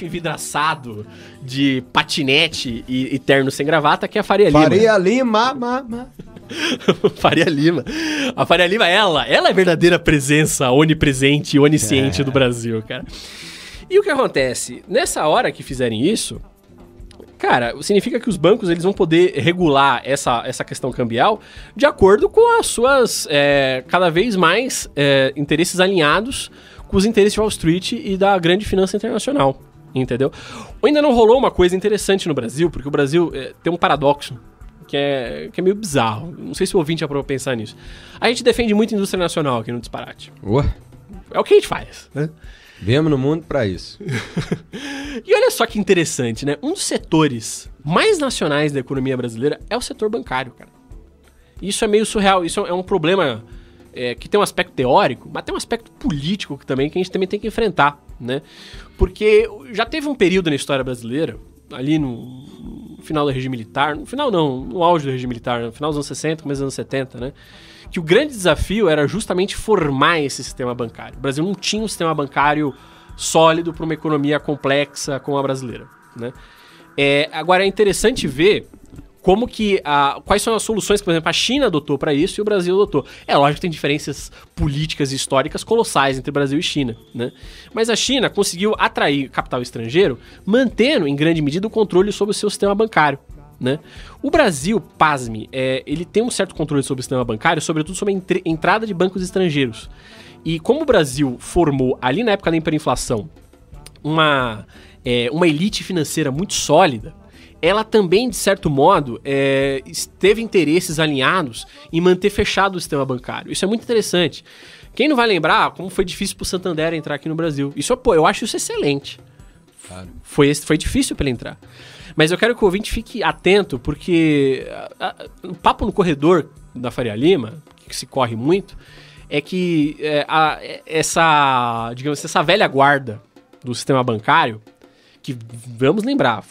envidraçado de patinete e terno sem gravata, que é a Faria Lima. Faria Lima, Faria Lima. A Faria Lima, ela é a verdadeira presença onipresente e onisciente do Brasil, cara. E o que acontece? Nessa hora que fizerem isso, cara, significa que os bancos eles vão poder regular essa questão cambial de acordo com as suas cada vez mais interesses alinhados com os interesses de Wall Street e da grande finança internacional, entendeu? Ainda não rolou uma coisa interessante no Brasil, porque o Brasil tem um paradoxo que é meio bizarro. Não sei se o ouvinte já parou pra pensar nisso. A gente defende muito a indústria nacional aqui no Disparate. É o que a gente faz, né? Viemos no mundo pra isso. E olha só que interessante, né? Um dos setores mais nacionais da economia brasileira é o setor bancário, cara. Isso é meio surreal, isso é um problema que tem um aspecto teórico, mas tem um aspecto político também que a gente também tem que enfrentar, né? Porque já teve um período na história brasileira, ali no final do regime militar, no final não, no auge do regime militar, no final dos anos 60, começo dos anos 70, né? Que o grande desafio era justamente formar esse sistema bancário. O Brasil não tinha um sistema bancário sólido para uma economia complexa como a brasileira, né? Agora é interessante ver como que quais são as soluções que, por exemplo, a China adotou para isso e o Brasil adotou. É lógico que tem diferenças políticas e históricas colossais entre Brasil e China, né? Mas a China conseguiu atrair capital estrangeiro, mantendo em grande medida o controle sobre o seu sistema bancário, né? O Brasil, pasme, ele tem um certo controle sobre o sistema bancário, sobretudo sobre a entrada de bancos estrangeiros. E como o Brasil formou, ali na época da hiperinflação, uma elite financeira muito sólida, ela também, de certo modo, teve interesses alinhados em manter fechado o sistema bancário. Isso é muito interessante. Quem não vai lembrar como foi difícil para o Santander entrar aqui no Brasil? Eu acho isso excelente. Claro. Foi difícil para ele entrar. Mas eu quero que o ouvinte fique atento, porque o papo no corredor da Faria Lima, que se corre muito, é que essa velha guarda do sistema bancário, que, vamos lembrar,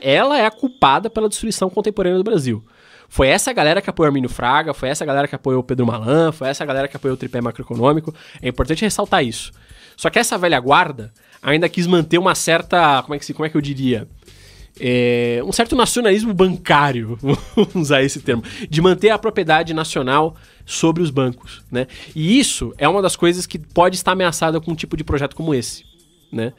ela é a culpada pela destruição contemporânea do Brasil. Foi essa galera que apoiou Armínio Fraga, foi essa galera que apoiou o Pedro Malan, foi essa galera que apoiou o tripé macroeconômico. É importante ressaltar isso. Só que essa velha guarda ainda quis manter uma certa, como é que eu diria? Um certo nacionalismo bancário, vamos usar esse termo, de manter a propriedade nacional sobre os bancos, né? E isso é uma das coisas que pode estar ameaçada com um tipo de projeto como esse, né?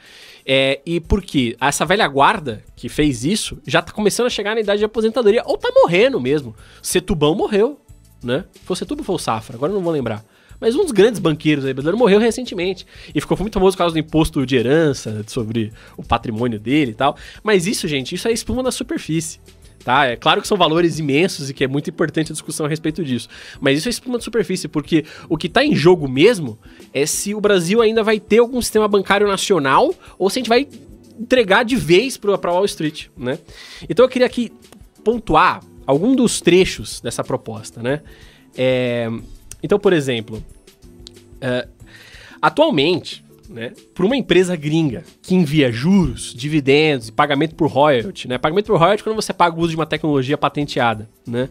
E por quê? Essa velha guarda que fez isso já tá começando a chegar na idade de aposentadoria, ou tá morrendo mesmo. Setúbal morreu, né? Foi o Setúbal ou foi o Safra? Agora eu não vou lembrar. Mas um dos grandes banqueiros aí brasileiros morreu recentemente. E ficou muito famoso por causa do imposto de herança, sobre o patrimônio dele e tal. Mas isso, gente, isso é espuma da superfície. Tá? É claro que são valores imensos e que é muito importante a discussão a respeito disso. Mas isso é espuma de superfície, porque o que está em jogo mesmo é se o Brasil ainda vai ter algum sistema bancário nacional ou se a gente vai entregar de vez para Wall Street, né? Então eu queria aqui pontuar algum dos trechos dessa proposta, né? Então, por exemplo, atualmente, né, para uma empresa gringa que envia juros, dividendos e pagamento por royalty, né? Pagamento por royalty é quando você paga o uso de uma tecnologia patenteada, né?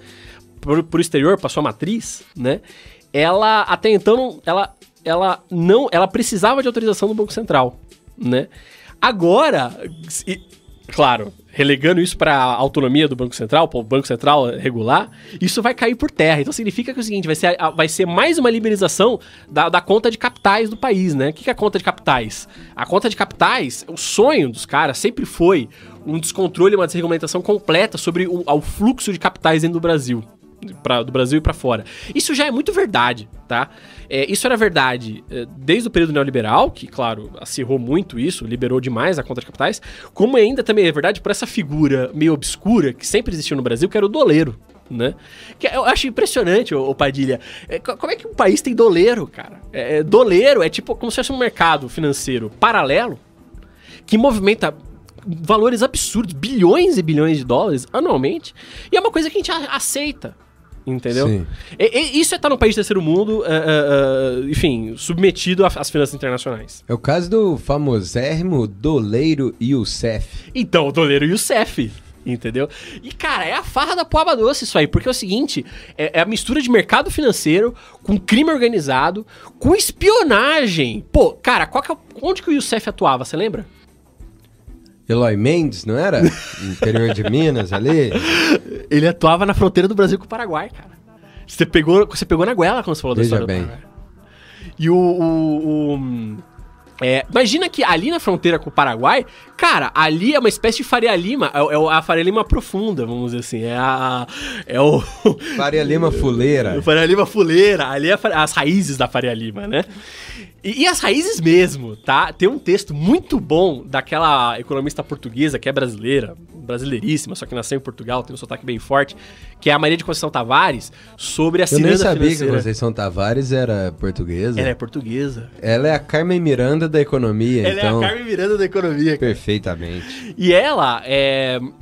Pro exterior, para sua matriz, né? Ela até então ela precisava de autorização do Banco Central, né? Agora, claro, relegando isso para a autonomia do Banco Central, para o Banco Central regular, isso vai cair por terra. Então significa que é o seguinte, vai ser mais uma liberalização da conta de capitais do país, né? O que é a conta de capitais? A conta de capitais, o sonho dos caras sempre foi um descontrole, uma desregulamentação completa sobre o fluxo de capitais dentro do Brasil. Do Brasil e para fora. Isso já é muito verdade, tá? Isso era verdade desde o período neoliberal, que, claro, acirrou muito isso, liberou demais a conta de capitais, como ainda também é verdade por essa figura meio obscura que sempre existiu no Brasil, que era o doleiro, né? Que eu acho impressionante, ô Padilha. Como é que um país tem doleiro, cara? Doleiro é tipo como se fosse um mercado financeiro paralelo que movimenta valores absurdos, bilhões e bilhões de dólares anualmente, e é uma coisa que a gente aceita. Entendeu? Sim. Isso é estar no país do terceiro mundo, enfim, submetido às finanças internacionais. É o caso do famosérrimo doleiro Youssef. Então, o doleiro Youssef, entendeu? E, cara, é a farra da poaba doce isso aí, porque é o seguinte, é a mistura de mercado financeiro com crime organizado, com espionagem. Pô, cara, onde que o Youssef atuava, você lembra? Eloy Mendes, não era? Interior de Minas, ali? Ele atuava na fronteira do Brasil com o Paraguai, cara. Você pegou na goela quando você falou da história do Paraguai. E imagina que ali na fronteira com o Paraguai, cara, ali é uma espécie de Faria Lima, é a Faria Lima profunda, vamos dizer assim, Faria Lima fuleira. Faria Lima fuleira, ali é as raízes da Faria Lima, né? E as raízes mesmo, tá? Tem um texto muito bom daquela economista portuguesa que é brasileiríssima, só que nasceu em Portugal, tem um sotaque bem forte, que é a Maria de Conceição Tavares, sobre a ciranda financeira. Eu nem sabia que Conceição Tavares era portuguesa. Ela é portuguesa. Ela é a Carmen Miranda da economia, então... Ela é a Carmen Miranda da economia. Perfeitamente. E ela,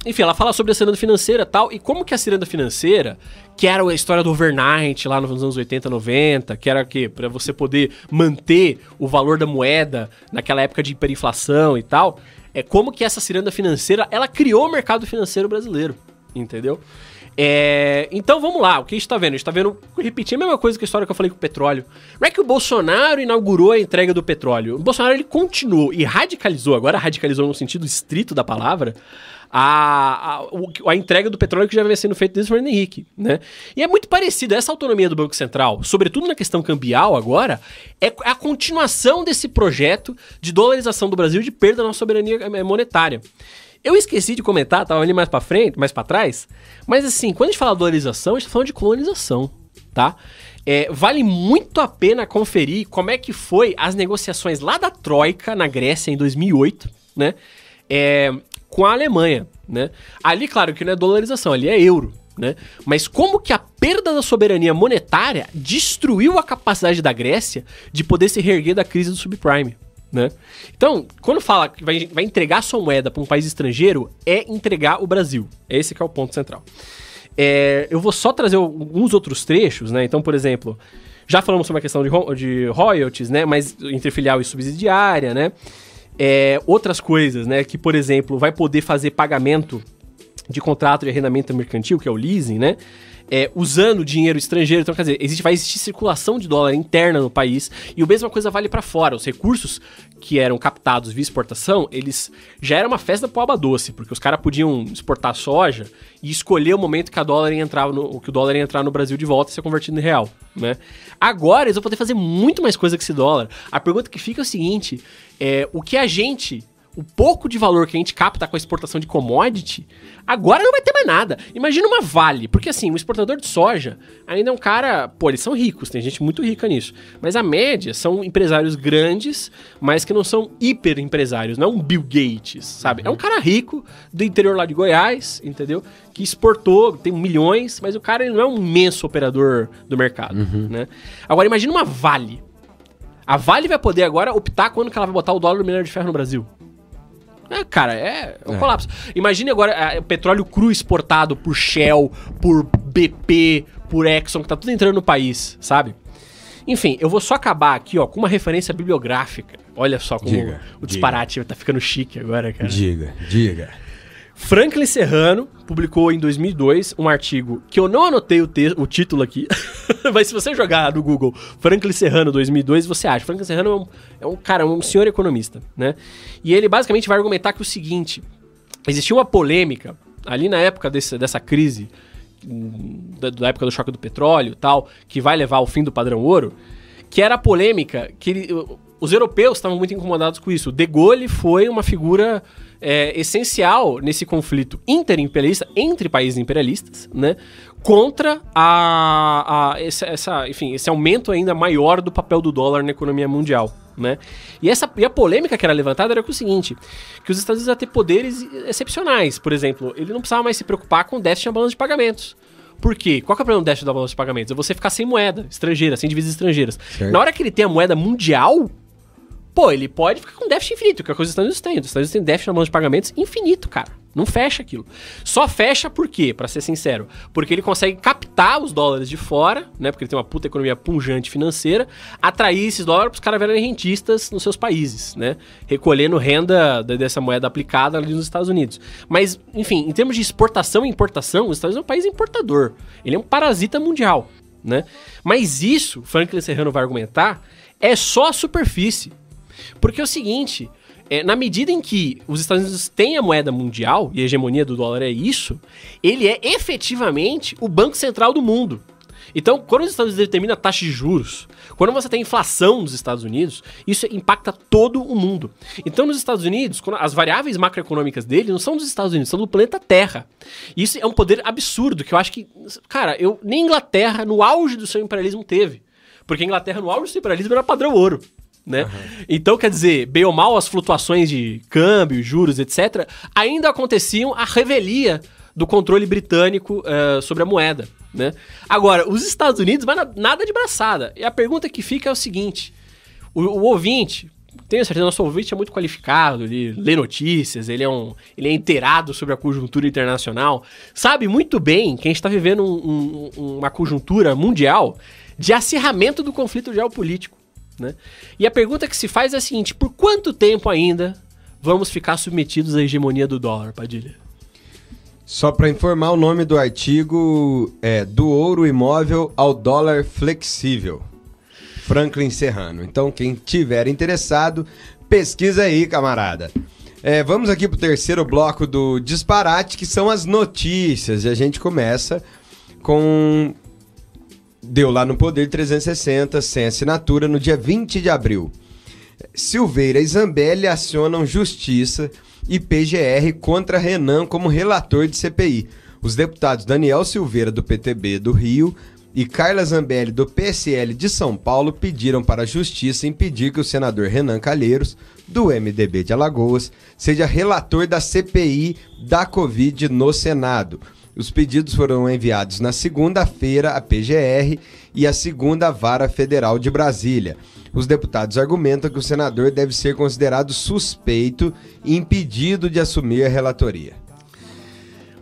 enfim, ela fala sobre a ciranda financeira e tal, e como que a ciranda financeira, que era a história do overnight lá nos anos 80, 90, que era o quê? Pra você poder manter o valor da moeda naquela época de hiperinflação e tal, como que essa ciranda financeira, ela criou o mercado financeiro brasileiro, entendeu? Então vamos lá, o que a gente tá vendo? A gente tá vendo, repetir a mesma coisa que a história que eu falei com o petróleo. Não é que o Bolsonaro inaugurou a entrega do petróleo. O Bolsonaro, ele continuou e radicalizou, agora radicalizou no sentido estrito da palavra, a entrega do petróleo que já vem sendo feito desde o Fernando Henrique, né? E é muito parecido, essa autonomia do Banco Central, sobretudo na questão cambial agora, é a continuação desse projeto de dolarização do Brasil e de perda da nossa soberania monetária. Eu esqueci de comentar, tava ali mais pra frente, mais pra trás, mas assim, quando a gente fala de dolarização, a gente tá falando de colonização, tá? Vale muito a pena conferir como é que foi as negociações lá da Troika, na Grécia, em 2008, né? Com a Alemanha, né? Ali, claro que não é dolarização, ali é euro, né? Mas como que a perda da soberania monetária destruiu a capacidade da Grécia de poder se reerguer da crise do subprime, né? Então, quando fala que vai entregar sua moeda para um país estrangeiro, é entregar o Brasil. Esse que é o ponto central. Eu vou só trazer alguns outros trechos, né? Então, por exemplo, já falamos sobre a questão de royalties, né? Mas entre filial e subsidiária, né? Outras coisas, né? Que, por exemplo, vai poder fazer pagamento de contrato de arrendamento mercantil, que é o leasing, né? Usando dinheiro estrangeiro. Então, quer dizer, vai existir circulação de dólar interna no país, e a mesma coisa vale para fora. Os recursos que eram captados via exportação, eles já era uma festa pro aba doce, porque os caras podiam exportar soja e escolher o momento que o dólar ia entrar no Brasil de volta e ser convertido em real, né? Agora eles vão poder fazer muito mais coisa que esse dólar. A pergunta que fica é o seguinte: o pouco de valor que a gente capta com a exportação de commodity, agora não vai ter mais nada. Imagina uma Vale, porque assim, o exportador de soja ainda é um cara... Pô, eles são ricos, tem gente muito rica nisso. Mas a média são empresários grandes, mas que não são hiper empresários, não é um Bill Gates, sabe? É um cara rico do interior lá de Goiás, entendeu? Que exportou, tem milhões, mas o cara ele não é um imenso operador do mercado, né? Agora imagina uma Vale. A Vale vai poder agora optar quando que ela vai botar o dólar do minério de ferro no Brasil. Cara, é um colapso. Imagine agora o petróleo cru exportado por Shell, por BP, por Exxon, que tá tudo entrando no país, sabe? Enfim, eu vou só acabar aqui, ó, com uma referência bibliográfica. Olha só como o disparate tá ficando chique agora, cara. Diga. Franklin Serrano publicou em 2002 um artigo que eu não anotei o título aqui, mas se você jogar no Google Franklin Serrano 2002, você acha. Franklin Serrano é um senhor economista, né? E ele basicamente vai argumentar que o seguinte: existia uma polêmica ali na época dessa crise, da época do choque do petróleo e tal, que vai levar ao fim do padrão ouro, que era a polêmica que os europeus estavam muito incomodados com isso. De Gaulle foi uma figura essencial nesse conflito interimperialista entre países imperialistas, né, contra esse aumento ainda maior do papel do dólar na economia mundial, né? E a polêmica que era levantada era o seguinte: que os Estados Unidos iam ter poderes excepcionais. Por exemplo, ele não precisava mais se preocupar com déficit na balança de pagamentos. Por quê? Qual que é o problema do déficit da balança de pagamentos? É você ficar sem moeda estrangeira, sem divisas estrangeiras. Certo. Na hora que ele tem a moeda mundial, pô, ele pode ficar com déficit infinito, que é o que os Estados Unidos têm. Os Estados Unidos têm déficit na balança de pagamentos infinito, cara. Não fecha aquilo. Só fecha por quê? Pra ser sincero. Porque ele consegue captar os dólares de fora, né? Porque ele tem uma puta economia punjante financeira, atrair esses dólares pros caras virarem rentistas nos seus países, né? Recolhendo renda dessa moeda aplicada ali nos Estados Unidos. Mas, enfim, em termos de exportação e importação, os Estados Unidos é um país importador. Ele é um parasita mundial, né? Mas isso, Franklin Serrano vai argumentar, é só a superfície. Porque é o seguinte, na medida em que os Estados Unidos têm a moeda mundial, e a hegemonia do dólar é isso, ele é efetivamente o banco central do mundo. Então, quando os Estados Unidos determinam a taxa de juros, quando você tem inflação nos Estados Unidos, isso impacta todo o mundo. Então, nos Estados Unidos, as variáveis macroeconômicas dele não são dos Estados Unidos, são do planeta Terra. E isso é um poder absurdo, que eu acho que, cara, nem Inglaterra, no auge do seu imperialismo, teve. Porque a Inglaterra, no auge do seu imperialismo, era padrão ouro, né? Uhum. Então, quer dizer, bem ou mal, as flutuações de câmbio, juros, etc., ainda aconteciam à revelia do controle britânico sobre a moeda, né? Agora, os Estados Unidos vai nada de braçada. E a pergunta que fica é o seguinte: o ouvinte, tenho certeza, nosso ouvinte é muito qualificado, ele lê notícias, ele é inteirado sobre a conjuntura internacional, sabe muito bem que a gente está vivendo uma conjuntura mundial de acirramento do conflito geopolítico, né? E a pergunta que se faz é a seguinte: por quanto tempo ainda vamos ficar submetidos à hegemonia do dólar, Padilha? Só para informar, o nome do artigo é Do Ouro Imóvel ao Dólar Flexível, Franklin Serrano. Então, quem tiver interessado, pesquisa aí, camarada. Vamos aqui pro terceiro bloco do Disparate, que são as notícias. E a gente começa com... Deu lá no Poder 360, sem assinatura, no dia 20 de abril. Silveira e Zambelli acionam justiça e PGR contra Renan como relator de CPI. Os deputados Daniel Silveira, do PTB do Rio, e Carla Zambelli, do PSL de São Paulo, pediram para a Justiça impedir que o senador Renan Calheiros, do MDB de Alagoas, seja relator da CPI da Covid no Senado. Os pedidos foram enviados na segunda-feira à PGR e à segunda Vara Federal de Brasília. Os deputados argumentam que o senador deve ser considerado suspeito e impedido de assumir a relatoria.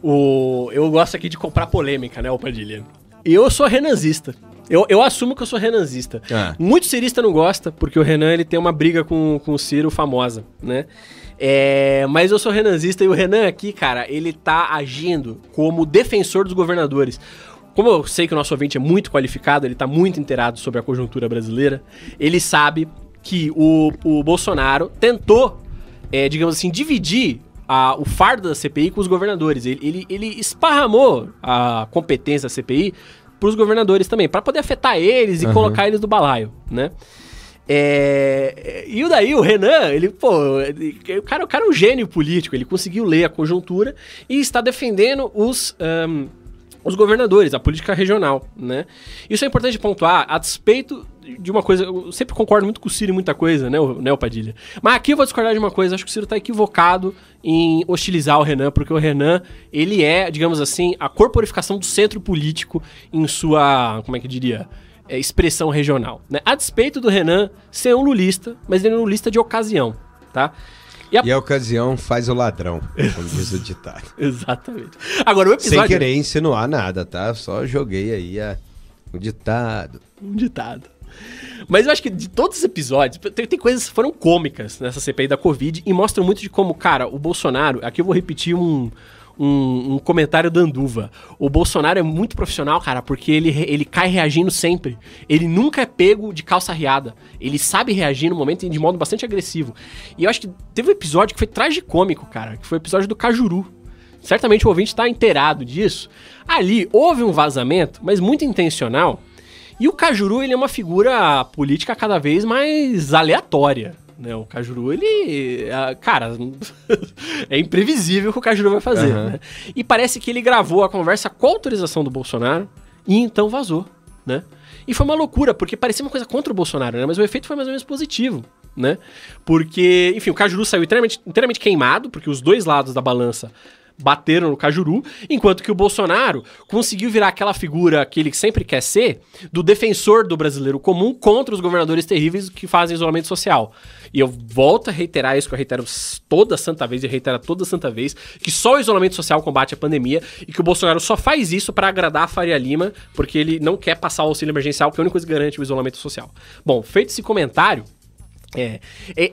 Eu gosto aqui de comprar polêmica, né, Padilha? Eu sou renanzista. Eu assumo que eu sou renanzista. Muito cirista não gosta, porque o Renan ele tem uma briga com o Ciro famosa, né? Mas eu sou renanzista e o Renan aqui, cara, ele tá agindo como defensor dos governadores. Como eu sei que o nosso ouvinte é muito qualificado, ele tá muito inteirado sobre a conjuntura brasileira, ele sabe que o Bolsonaro tentou, digamos assim, dividir o fardo da CPI com os governadores. Ele esparramou a competência da CPI pros governadores também, para poder afetar eles e colocar eles do balaio, né? E daí o Renan, o cara é um gênio político, ele conseguiu ler a conjuntura e está defendendo os governadores, a política regional, né? Isso é importante pontuar, a despeito de uma coisa, eu sempre concordo muito com o Ciro em muita coisa, né, o Padilha? Mas aqui eu vou discordar de uma coisa, acho que o Ciro tá equivocado em hostilizar o Renan, porque o Renan, ele é, digamos assim, a corporificação do centro político em sua, como é que eu diria, expressão regional, né? A despeito do Renan ser um lulista, mas ele é um lulista de ocasião, tá? E a ocasião faz o ladrão, como diz o ditado. Exatamente. Agora, o episódio... Sem querer insinuar nada, tá? Só joguei aí o ditado. Um ditado. Mas eu acho que de todos os episódios, tem coisas que foram cômicas nessa CPI da Covid e mostram muito de como, cara, o Bolsonaro... Aqui eu vou repetir um comentário da Anduva. O Bolsonaro é muito profissional, cara, porque ele cai reagindo sempre. Ele nunca é pego de calça riada. Ele sabe reagir no momento de modo bastante agressivo. E eu acho que teve um episódio que foi tragicômico, cara, que foi o episódio do Cajuru. Certamente o ouvinte tá inteirado disso. Ali houve um vazamento, mas muito intencional. E o Cajuru, ele é uma figura política cada vez mais aleatória. Né, o Cajuru, ele... Cara, é imprevisível o que o Cajuru vai fazer, né? E parece que ele gravou a conversa com autorização do Bolsonaro e então vazou, né? E foi uma loucura, porque parecia uma coisa contra o Bolsonaro, né? Mas o efeito foi mais ou menos positivo, né? Porque, enfim, o Cajuru saiu inteiramente queimado, porque os dois lados da balança bateram no Cajuru, enquanto que o Bolsonaro conseguiu virar aquela figura que ele sempre quer ser, do defensor do brasileiro comum contra os governadores terríveis que fazem isolamento social. E eu volto a reiterar isso, que eu reitero toda santa vez, e reitero toda santa vez, que só o isolamento social combate a pandemia e que o Bolsonaro só faz isso para agradar a Faria Lima, porque ele não quer passar o auxílio emergencial, que é a única coisa que garante o isolamento social. Bom, feito esse comentário, é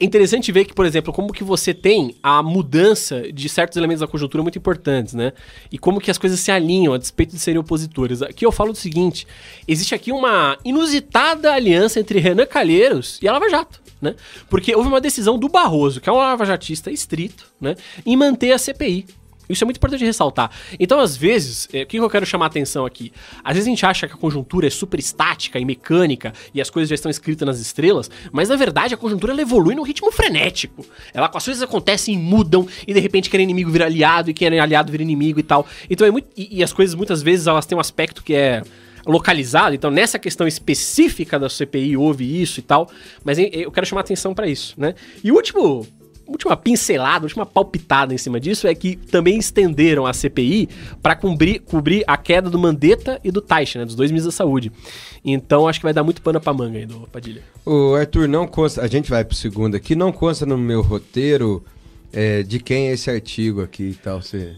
interessante ver que, por exemplo, como que você tem a mudança de certos elementos da conjuntura muito importantes, né? E como que as coisas se alinham a despeito de serem opositores. Aqui eu falo do seguinte, existe aqui uma inusitada aliança entre Renan Calheiros e a Lava Jato, né? Porque houve uma decisão do Barroso, que é um lavajatista estrito, né? Em manter a CPI. Isso é muito importante ressaltar. Então, às vezes, o que eu quero chamar a atenção aqui? Às vezes a gente acha que a conjuntura é super estática e mecânica e as coisas já estão escritas nas estrelas, mas na verdade a conjuntura ela evolui num ritmo frenético. As coisas acontecem e mudam e de repente quem é inimigo vira aliado e quem é aliado vira inimigo e tal. Então é muito... E as coisas muitas vezes elas têm um aspecto que é localizado, então nessa questão específica da CPI houve isso e tal, mas eu quero chamar a atenção para isso, né? E o última pincelada, última palpitada em cima disso é que também estenderam a CPI para cobrir a queda do Mandetta e do Taixe, né, dos dois ministros da saúde. Então acho que vai dar muito pano pra manga aí do Padilha. O Arthur, não consta, a gente vai pro segundo aqui, não consta no meu roteiro de quem é esse artigo aqui e tal, você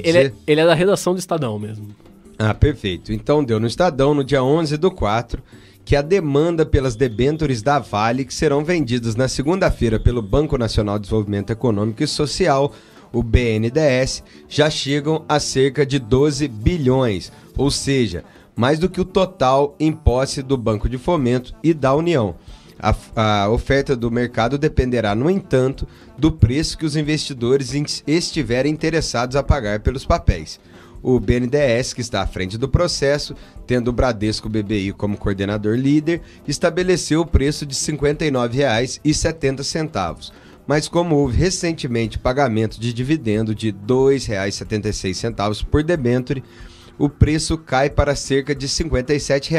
ele é da redação do Estadão mesmo. Ah, perfeito. Então deu no Estadão no dia 11/4, que a demanda pelas debêntures da Vale, que serão vendidas na segunda-feira pelo Banco Nacional de Desenvolvimento Econômico e Social, o BNDES, já chegam a cerca de 12 bilhões, ou seja, mais do que o total em posse do Banco de Fomento e da União. A oferta do mercado dependerá, no entanto, do preço que os investidores estiverem interessados a pagar pelos papéis. O BNDES, que está à frente do processo, tendo o Bradesco BBI como coordenador líder, estabeleceu o preço de R$ 59,70. Mas como houve recentemente pagamento de dividendo de R$ 2,76 por debênture, o preço cai para cerca de R$ 57.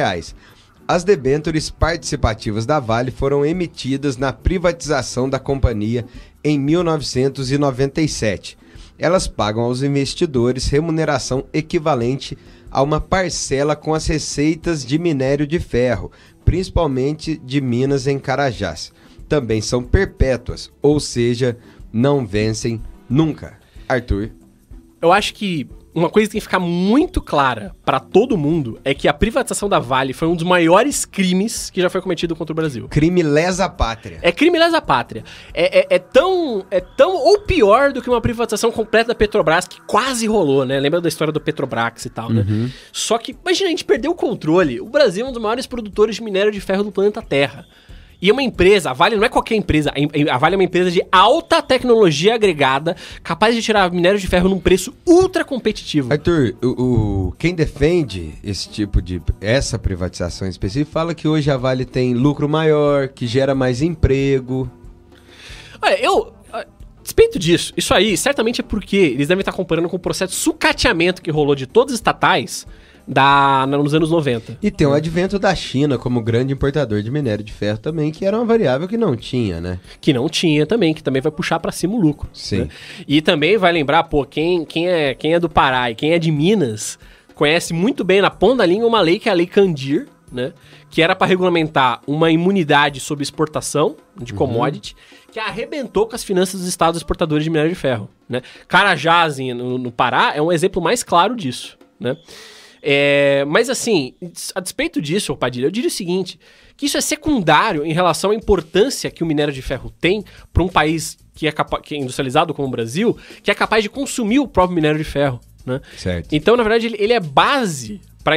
As debêntures participativas da Vale foram emitidas na privatização da companhia em 1997. Elas pagam aos investidores remuneração equivalente a uma parcela com as receitas de minério de ferro, principalmente de minas em Carajás. Também são perpétuas, ou seja, não vencem nunca. Arthur? Eu acho que uma coisa que tem que ficar muito clara pra todo mundo é que a privatização da Vale foi um dos maiores crimes que já foi cometido contra o Brasil. Crime lesa pátria. É crime lesa pátria. É tão ou pior do que uma privatização completa da Petrobras, que quase rolou, né? Lembra da história do Petrobras e tal, né? Só que, imagina, a gente perdeu o controle. O Brasil é um dos maiores produtores de minério de ferro do planeta Terra. E é uma empresa, a Vale não é qualquer empresa, a Vale é uma empresa de alta tecnologia agregada, capaz de tirar minério de ferro num preço ultra competitivo. Arthur, quem defende essa privatização em específico fala que hoje a Vale tem lucro maior, que gera mais emprego. Olha, despeito disso, isso aí certamente é porque eles devem estar comparando com o processo de sucateamento que rolou de todos os estatais nos anos 90. E tem o advento da China como grande importador de minério de ferro também, que era uma variável que não tinha, né? Que não tinha também, que também vai puxar pra cima o lucro. Sim. Né? E também vai lembrar, quem é do Pará e quem é de Minas, conhece muito bem na ponta da língua uma lei que é a Lei Candir, né? Que era pra regulamentar uma imunidade sobre exportação de commodity, que arrebentou com as finanças dos estados exportadores de minério de ferro, né? Carajás, no Pará, é um exemplo mais claro disso, né? Mas assim, a despeito disso, Padilha, eu diria o seguinte, que isso é secundário em relação à importância que o minério de ferro tem para um país que é industrializado como o Brasil, que é capaz de consumir o próprio minério de ferro, né? Certo. Então, na verdade, ele é base para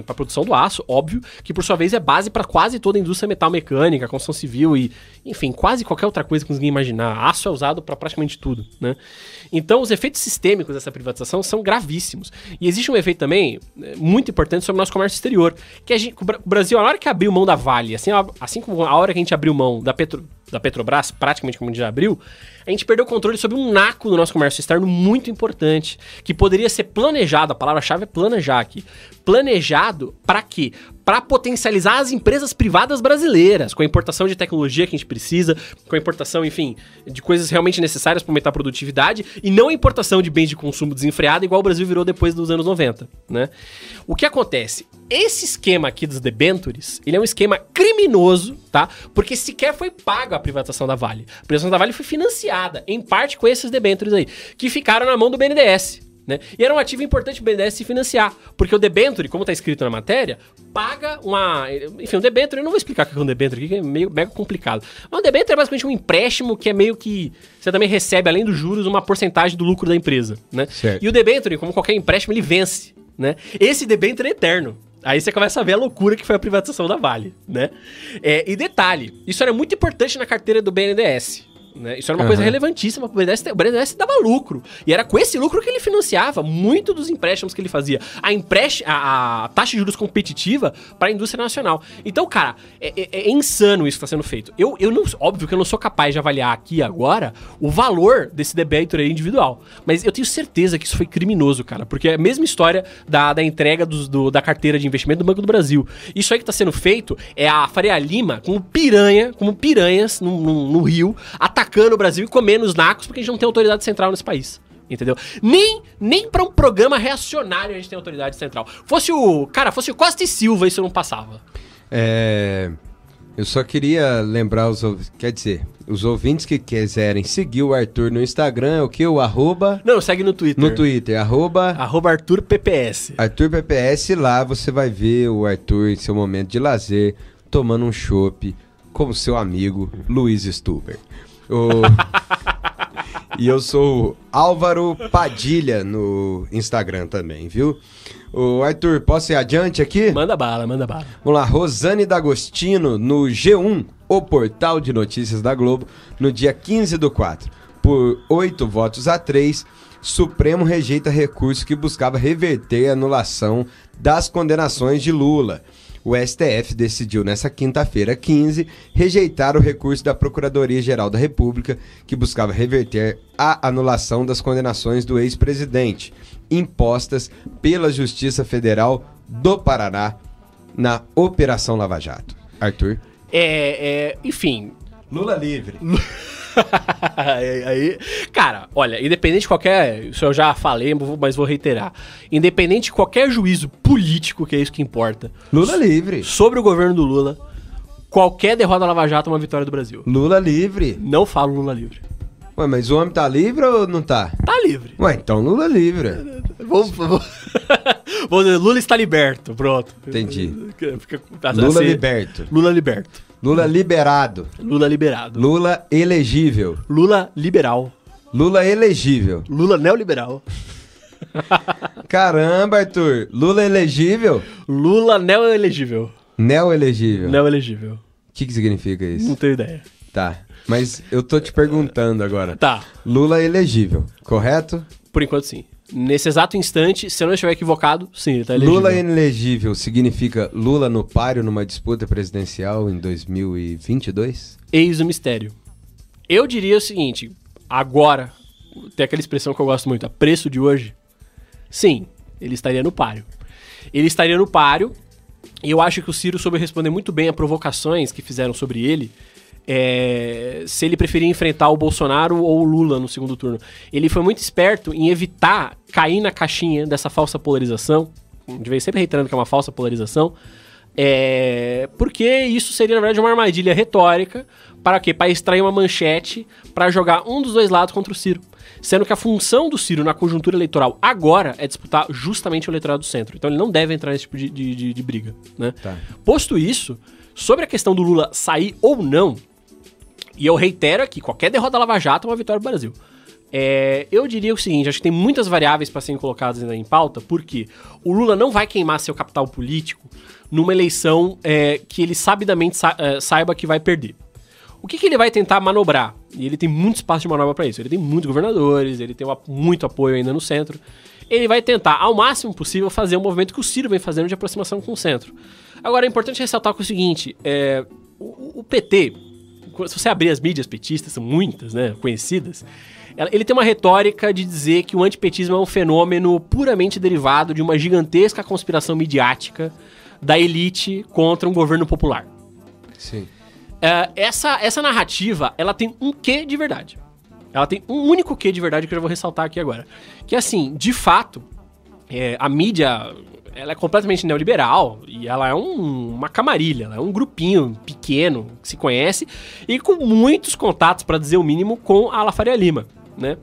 a produção do aço, óbvio, que por sua vez é base para quase toda a indústria metalmecânica, construção civil e, enfim, quase qualquer outra coisa que conseguir imaginar. Aço é usado para praticamente tudo, né? Então, os efeitos sistêmicos dessa privatização são gravíssimos. E existe um efeito também muito importante sobre o nosso comércio exterior, que o Brasil, a hora que abriu mão da Vale, assim como a hora que a gente abriu mão da Petrobras, praticamente como a gente já abriu, a gente perdeu o controle sobre um naco do nosso comércio externo muito importante, que poderia ser planejado, a palavra-chave é planejar aqui. Planejado para quê? Para potencializar as empresas privadas brasileiras, com a importação de tecnologia que a gente precisa, com a importação, enfim, de coisas realmente necessárias para aumentar a produtividade, e não a importação de bens de consumo desenfreado, igual o Brasil virou depois dos anos 90, né? O que acontece? Esse esquema aqui dos debêntures, ele é um esquema criminoso, tá? Porque sequer foi paga a privatização da Vale. A privatização da Vale foi financiada, em parte, com esses debêntures aí, que ficaram na mão do BNDES. Né? E era um ativo importante o BNDES se financiar, porque o debênture, como está escrito na matéria, paga uma... Enfim, um debênture, eu não vou explicar o que é um debênture aqui, que é meio mega complicado. Mas um debênture é basicamente um empréstimo que é meio que... Você também recebe, além dos juros, uma porcentagem do lucro da empresa, né? Certo. E o debênture, como qualquer empréstimo, ele vence, né? Esse debênture é eterno. Aí você começa a ver a loucura que foi a privatização da Vale, né? E detalhe, isso era muito importante na carteira do BNDES. Né? Isso era uma coisa relevantíssima para o BNDES. O BNDES dava lucro. E era com esse lucro que ele financiava muito dos empréstimos que ele fazia. A taxa de juros competitiva para a indústria nacional. Então, cara, é insano isso que está sendo feito. Óbvio que eu não sou capaz de avaliar aqui agora o valor desse debênture aí individual. Mas eu tenho certeza que isso foi criminoso, cara. Porque é a mesma história da entrega da carteira de investimento do Banco do Brasil. Isso aí que está sendo feito é a Faria Lima como piranhas no Rio, atacando o Brasil e comendo os nacos, porque a gente não tem autoridade central nesse país. Entendeu? Nem pra um programa reacionário a gente tem autoridade central. Fosse o Costa e Silva, isso não passava. Eu só queria lembrar os ouvintes que quiserem seguir o Arthur no Instagram, é o que? O arroba... Não, segue no Twitter. No Twitter, arroba ArthurPPS. ArthurPPS, lá você vai ver o Arthur em seu momento de lazer, tomando um chopp com o seu amigo Luiz Stuber. E eu sou Álvaro Padilha no Instagram também, viu? Ô, Arthur, posso ir adiante aqui? Manda bala, manda bala. Vamos lá, Rosane D'Agostino no G1, o portal de notícias da Globo, no dia 15/4. Por 8 votos a 3, Supremo rejeita recurso que buscava reverter a anulação das condenações de Lula. O STF decidiu nesta quinta-feira, 15, rejeitar o recurso da Procuradoria-Geral da República que buscava reverter a anulação das condenações do ex-presidente, impostas pela Justiça Federal do Paraná na Operação Lava Jato. Arthur? Enfim... Lula livre. Aí, cara, olha, independente de qualquer... Isso eu já falei, mas vou reiterar. Independente de qualquer juízo político, que é isso que importa. Lula livre. Sobre o governo do Lula, qualquer derrota da Lava Jato é uma vitória do Brasil. Lula livre. Não falo Lula livre. Ué, mas o homem tá livre ou não tá? Tá livre. Ué, então Lula livre. Vou dizer, Lula está liberto, pronto. Entendi. Fica, Lula liberto. Lula liberto. Lula liberado. Lula liberado. Lula elegível. Lula liberal. Lula elegível. Lula neoliberal. Caramba, Arthur. Lula elegível? Lula neoelegível. Neoelegível. Neoelegível. O que significa isso? Não tenho ideia. Tá. Mas eu tô te perguntando agora. Tá. Lula elegível, correto? Por enquanto, sim. Nesse exato instante, se eu não estiver equivocado, sim, ele tá elegível. Lula elegível significa Lula no páreo numa disputa presidencial em 2022? Eis o mistério. Eu diria o seguinte, agora, tem aquela expressão que eu gosto muito, a preço de hoje, sim, ele estaria no páreo. Ele estaria no páreo, e eu acho que o Ciro soube responder muito bem a provocações que fizeram sobre ele, se ele preferia enfrentar o Bolsonaro ou o Lula no segundo turno. Ele foi muito esperto em evitar cair na caixinha dessa falsa polarização, de vez sempre reiterando que é uma falsa polarização, porque isso seria, na verdade, uma armadilha retórica para quê? Para extrair uma manchete para jogar um dos dois lados contra o Ciro. Sendo que a função do Ciro na conjuntura eleitoral agora é disputar justamente o eleitorado do centro. Então ele não deve entrar nesse tipo de briga, né? Tá. Posto isso, sobre a questão do Lula sair ou não, e eu reitero aqui, qualquer derrota da Lava Jato é uma vitória do Brasil. Eu diria o seguinte, acho que tem muitas variáveis para serem colocadas ainda em pauta, porque o Lula não vai queimar seu capital político numa eleição que ele sabidamente saiba que vai perder. O que ele vai tentar manobrar? E ele tem muito espaço de manobra para isso. Ele tem muitos governadores, ele tem muito apoio ainda no centro. Ele vai tentar, ao máximo possível, fazer um movimento que o Ciro vem fazendo de aproximação com o centro. Agora, é importante ressaltar o seguinte, o PT... Se você abrir as mídias petistas, são muitas, né, conhecidas, ele tem uma retórica de dizer que o antipetismo é um fenômeno puramente derivado de uma gigantesca conspiração midiática da elite contra um governo popular. Sim. Essa narrativa, ela tem um quê de verdade. Ela tem um único quê de verdade que eu já vou ressaltar aqui agora. Que assim, de fato, a mídia... Ela é completamente neoliberal e ela é uma camarilha, ela é um grupinho pequeno que se conhece e com muitos contatos, para dizer o mínimo, com a Faria Lima, né?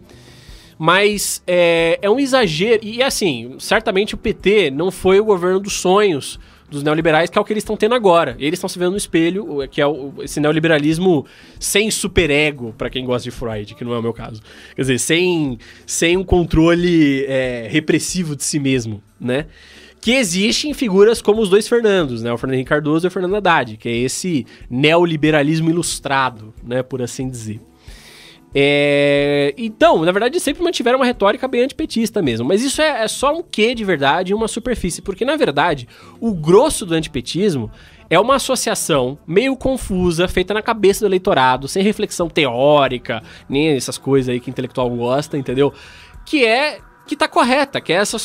Mas é um exagero e assim, certamente o PT não foi o governo dos sonhos dos neoliberais, que é o que eles estão tendo agora. Eles estão se vendo no espelho, que é esse neoliberalismo sem superego, para quem gosta de Freud, que não é o meu caso. Quer dizer, sem um controle repressivo de si mesmo, né? Que existe em figuras como os dois Fernandos, né? O Fernando Henrique Cardoso e o Fernando Haddad, que é esse neoliberalismo ilustrado, né? Por assim dizer. Então, na verdade, sempre mantiveram uma retórica bem antipetista mesmo. Mas isso é só um quê de verdade e uma superfície. Porque, na verdade, o grosso do antipetismo é uma associação meio confusa, feita na cabeça do eleitorado, sem reflexão teórica, nem essas coisas aí que o intelectual gosta, entendeu? Que tá correta, que é essa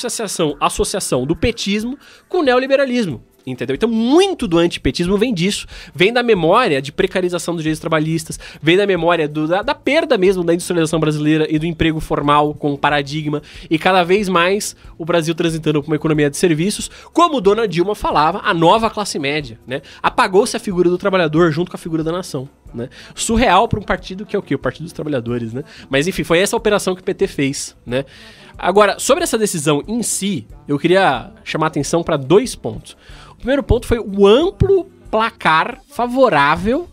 associação do petismo com o neoliberalismo, entendeu? Então muito do antipetismo vem disso, vem da memória de precarização dos direitos trabalhistas, vem da memória da perda mesmo da industrialização brasileira e do emprego formal com paradigma, e cada vez mais o Brasil transitando para uma economia de serviços, como Dona Dilma falava, a nova classe média, né? Apagou-se a figura do trabalhador junto com a figura da nação, né? Surreal para um partido que é o quê? O Partido dos Trabalhadores, né? Mas enfim, foi essa operação que o PT fez, né? Agora, sobre essa decisão em si, eu queria chamar a atenção para 2 pontos. O primeiro ponto foi o amplo placar favorável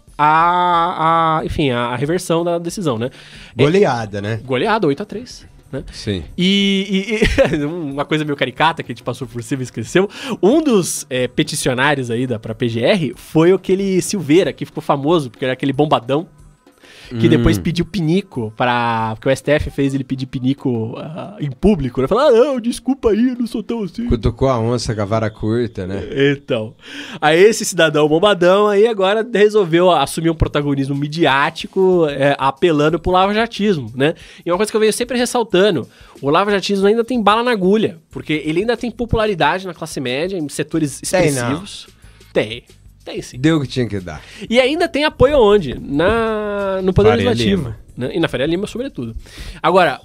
enfim, a reversão da decisão, né? Goleada, né? Goleada, 8-3. Né? Sim. E uma coisa meio caricata que a gente passou por cima e esqueceu, um dos peticionários aí pra PGR foi aquele Silveira, que ficou famoso, porque era aquele bombadão, que depois pediu pinico porque o STF fez ele pedir pinico em público, né? Falou, não, desculpa aí, eu não sou tão assim. Cutucou a onça com a vara curta, né? Então, aí esse cidadão bombadão aí agora resolveu assumir um protagonismo midiático, apelando pro lava-jatismo, né? E uma coisa que eu venho sempre ressaltando, o lava-jatismo ainda tem bala na agulha, porque ele ainda tem popularidade na classe média, em setores expressivos. Tem sim. Deu o que tinha que dar. E ainda tem apoio onde? No Poder Faria Legislativo. Né? E na Faria Lima, sobretudo. Agora,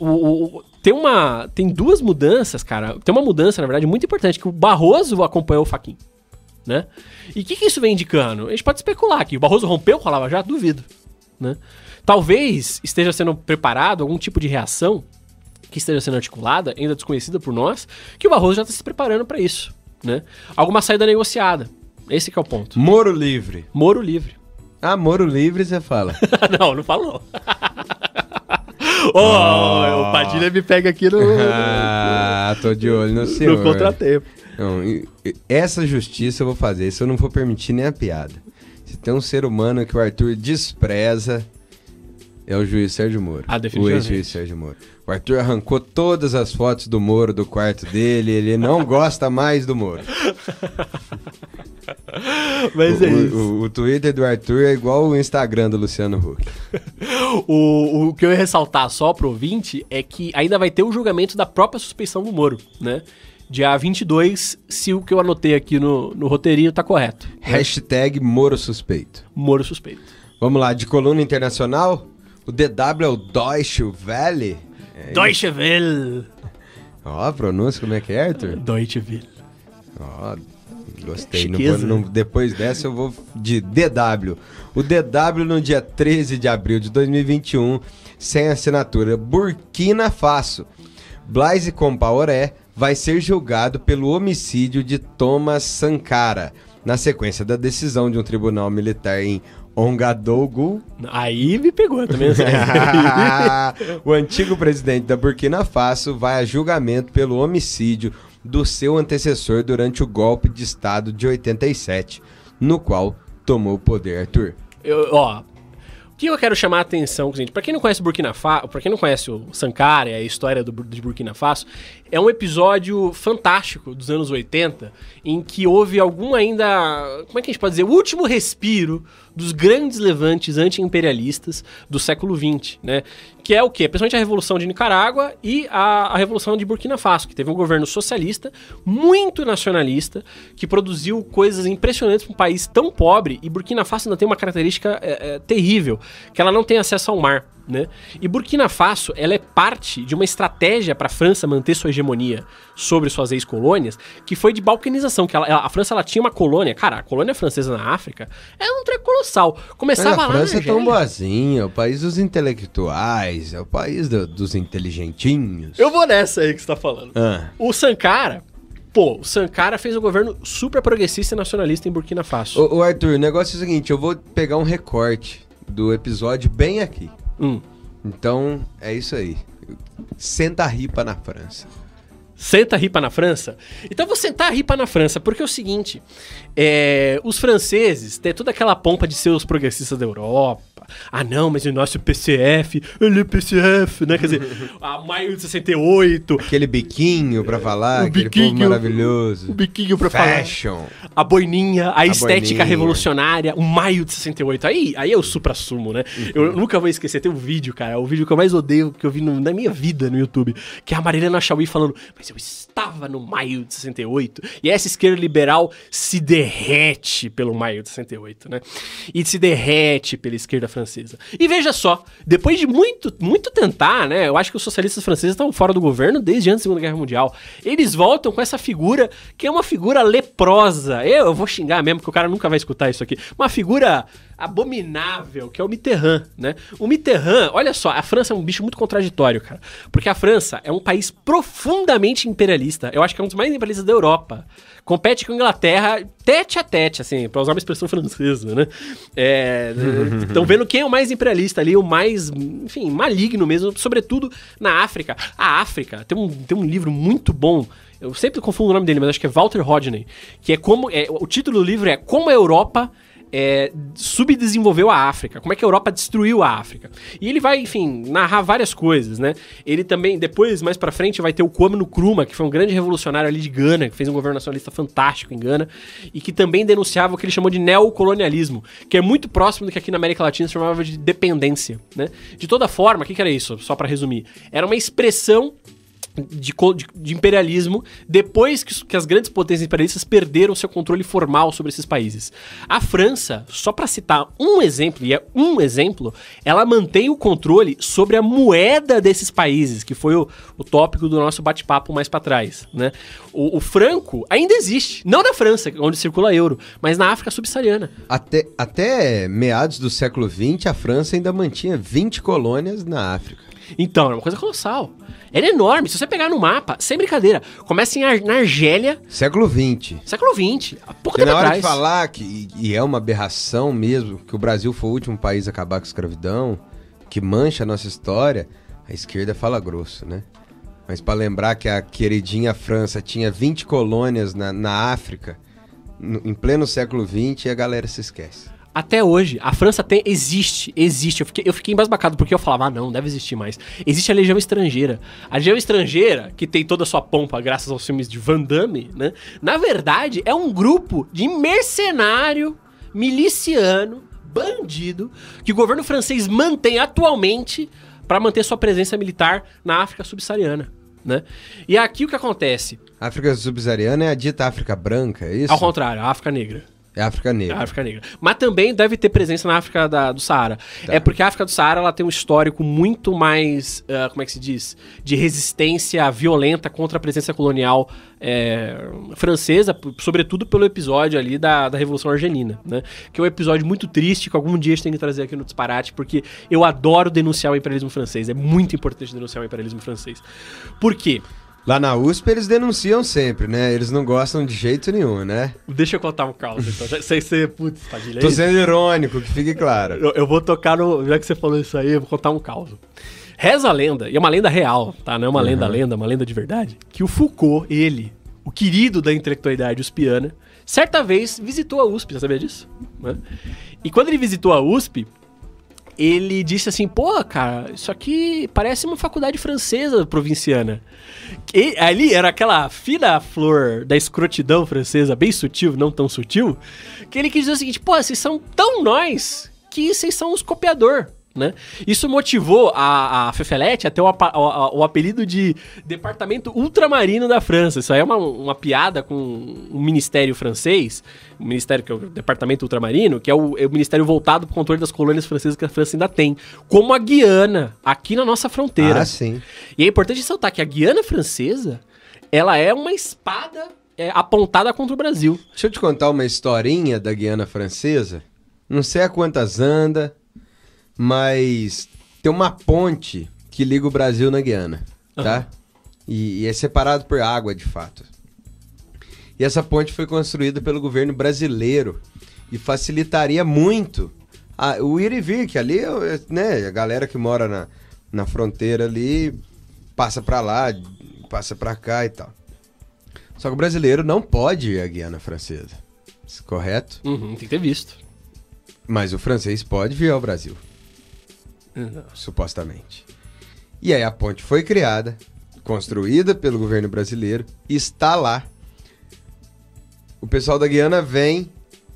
tem duas mudanças, cara. Tem uma mudança, na verdade, muito importante, que o Barroso acompanhou o Fachin. Né? E o que isso vem indicando? A gente pode especular que o Barroso rompeu com a Lava Jato, duvido. Né? Talvez esteja sendo preparado algum tipo de reação que esteja sendo articulada, ainda desconhecida por nós, que o Barroso já está se preparando para isso. Né? Alguma saída negociada. Esse que é o ponto. Moro livre. Moro livre. Ah, Moro livre você fala. Não falou. O Padilha me pega aqui no... Tô de olho no senhor. No contratempo. Não, essa justiça eu vou fazer, isso eu não vou permitir nem a piada. Se tem um ser humano que o Arthur despreza, é o juiz Sérgio Moro. Definitivamente. O ex-juiz Sérgio Moro. O Arthur arrancou todas as fotos do Moro do quarto dele, ele não gosta mais do Moro. Mas é isso. O Twitter do Arthur é igual o Instagram do Luciano Huck. O que eu ia ressaltar só pro ouvinte é que ainda vai ter o julgamento da própria suspeição do Moro, né? Dia 22, se o que eu anotei aqui no roteirinho tá correto. Hashtag Moro suspeito. Moro suspeito. Vamos lá, de coluna internacional, o DW é o Deutsche Welle. Deutsche Welle. Ó, a pronúncia, como é que é, Arthur? Deutsche Welle. Ó, gostei. Chiqueza. Depois dessa eu vou de DW. O DW no dia 13 de abril de 2021, sem assinatura. Burkina Faso. Blaise Compaoré vai ser julgado pelo homicídio de Thomas Sankara, na sequência da decisão de um tribunal militar em Ouagadougou. Aí me pegou também. O antigo presidente da Burkina Faso vai a julgamento pelo homicídio do seu antecessor durante o golpe de Estado de 87, no qual tomou o poder, Arthur. O que eu quero chamar a atenção, gente, pra quem não conhece o Burkina Faso, pra quem não conhece o Sankara e a história de Burkina Faso, é um episódio fantástico dos anos 80, em que houve algum ainda, como é que a gente pode dizer, o último respiro dos grandes levantes anti-imperialistas do século XX, né? Que é o quê? Principalmente a Revolução de Nicarágua e a Revolução de Burkina Faso, que teve um governo socialista, muito nacionalista, que produziu coisas impressionantes para um país tão pobre, e Burkina Faso ainda tem uma característica terrível, que ela não tem acesso ao mar. Né? E Burkina Faso, ela é parte de uma estratégia para a França manter sua hegemonia sobre suas ex-colônias, que foi de balcanização, que a França ela tinha uma colônia, cara, a colônia francesa na África é um treco colossal. Começava lá a França na é tão boazinha, é o país dos intelectuais, é o país dos inteligentinhos. Eu vou nessa aí que você tá falando. O Sankara fez um governo super progressista e nacionalista em Burkina Faso. Ô Arthur, o negócio é o seguinte, eu vou pegar um recorte do episódio bem aqui. Então, é isso aí. Senta a ripa na França. Senta a ripa na França? Então eu vou sentar a ripa na França, porque é o seguinte, os franceses têm toda aquela pompa de ser os progressistas da Europa. Ah não, mas o nosso PCF, ele é PCF, né? Quer dizer, a maio de 68. Aquele biquinho pra falar, aquele povo maravilhoso. O biquinho pra Fashion. falar. A boininha, a estética boininha revolucionária, o maio de 68. Aí é o supra-sumo, né? Eu nunca vou esquecer, tem um vídeo, cara, o vídeo que eu mais odeio, que eu vi na minha vida no YouTube, que é a Marilena Chauí falando, mas eu estava no maio de 68, e essa esquerda liberal se derrete pelo maio de 68, né? E se derrete pela esquerda francesa. E veja só, depois de muito tentar, né? Eu acho que os socialistas franceses estavam fora do governo desde antes da Segunda Guerra Mundial. Eles voltam com essa figura, que é uma figura leprosa. Eu vou xingar mesmo, porque o cara nunca vai escutar isso aqui. Uma figura abominável, que é o Mitterrand, né? O Mitterrand, olha só, a França é um bicho muito contraditório, cara. Porque a França é um país profundamente imperialista. Eu acho que é um dos mais imperialistas da Europa. compete com a Inglaterra tete a tete, assim, pra usar uma expressão francesa, né? Estão vendo quem é o mais imperialista ali, o mais, enfim, maligno mesmo, sobretudo na África. A África, tem um livro muito bom, eu sempre confundo o nome dele, mas acho que é Walter Rodney, que é como, o título do livro é Como a Europa subdesenvolveu a África, como é que a Europa destruiu a África. E ele vai, enfim, narrar várias coisas, né? Ele também, depois, mais pra frente, vai ter o Kwame Nkrumah, que foi um grande revolucionário ali de Gana, que fez um governo nacionalista fantástico em Gana, e que também denunciava o que ele chamou de neocolonialismo, que é muito próximo do que aqui na América Latina se chamava de dependência, né? De toda forma, o que era isso? Só pra resumir. Era uma expressão de imperialismo depois que as grandes potências imperialistas perderam seu controle formal sobre esses países. A França, só para citar um exemplo, e é um exemplo, ela mantém o controle sobre a moeda desses países, que foi o tópico do nosso bate-papo mais para trás, né? O franco ainda existe, não na França, onde circula euro, mas na África subsaariana. Até meados do século XX, a França ainda mantinha 20 colônias na África. Então, é uma coisa colossal. Era enorme. Se você pegar no mapa, sem brincadeira, começa na Argélia. Século XX. Século XX. Há pouco tempo atrás. Na hora de falar, e é uma aberração mesmo, que o Brasil foi o último país a acabar com a escravidão, que mancha a nossa história, a esquerda fala grosso, né? Mas para lembrar que a queridinha França tinha 20 colônias na África, em pleno século XX, a galera se esquece. Até hoje, a França existe. Eu fiquei embasbacado porque eu falava, não deve existir mais. Existe a Legião Estrangeira. A Legião Estrangeira, que tem toda a sua pompa graças aos filmes de Van Damme, né? Na verdade, é um grupo de mercenário, miliciano, bandido, que o governo francês mantém atualmente para manter sua presença militar na África subsaariana, né? E aqui o que acontece? A África subsaariana é a dita África branca, é isso? Ao contrário, a África negra. É a África Negra. É a África Negra. Mas também deve ter presença na África do Saara. Tá. É porque a África do Saara ela tem um histórico muito mais, como é que se diz? De resistência violenta contra a presença colonial francesa, sobretudo pelo episódio ali da Revolução Argelina, né? Que é um episódio muito triste, que algum dia a gente tem que trazer aqui no Disparate, porque eu adoro denunciar o imperialismo francês. É muito importante denunciar o imperialismo francês. Por quê? Lá na USP eles denunciam sempre, né? Eles não gostam de jeito nenhum, né? Deixa eu contar um caos, então. Putz, Padilha. Tô sendo irônico, que fique claro. Eu vou tocar no... Já que você falou isso aí, eu vou contar um caos. Reza a lenda, e é uma lenda real, tá? Não é uma lenda, é uma lenda de verdade, que o Foucault, ele, o querido da intelectualidade uspiana, certa vez visitou a USP, você sabia disso? Né? E quando ele visitou a USP, ele disse assim, pô, cara, isso aqui parece uma faculdade francesa provinciana. E ali era aquela fina flor da escrotidão francesa, bem sutil, não tão sutil, que ele quis dizer o seguinte, pô, vocês são tão nós que vocês são os copiador, né? Isso motivou a Fefelete a ter o apelido de Departamento Ultramarino da França. Isso aí é uma piada com um ministério francês, o ministério que é o Departamento Ultramarino, que é o ministério voltado para o controle das colônias francesas que a França ainda tem, como a Guiana, aqui na nossa fronteira. Ah, sim. E é importante ressaltar que a Guiana francesa, ela é uma espada apontada contra o Brasil. Deixa eu te contar uma historinha da Guiana francesa. Não sei a quantas anda, mas tem uma ponte que liga o Brasil na Guiana, tá? E é separado por água, de fato. E essa ponte foi construída pelo governo brasileiro e facilitaria muito o ir e vir, que ali, né, a galera que mora na fronteira ali passa pra lá, passa pra cá e tal. Só que o brasileiro não pode ir à Guiana francesa, correto? Tem que ter visto. Mas o francês pode vir ao Brasil. Supostamente. E aí a ponte foi criada, construída pelo governo brasileiro, está lá. O pessoal da Guiana vem,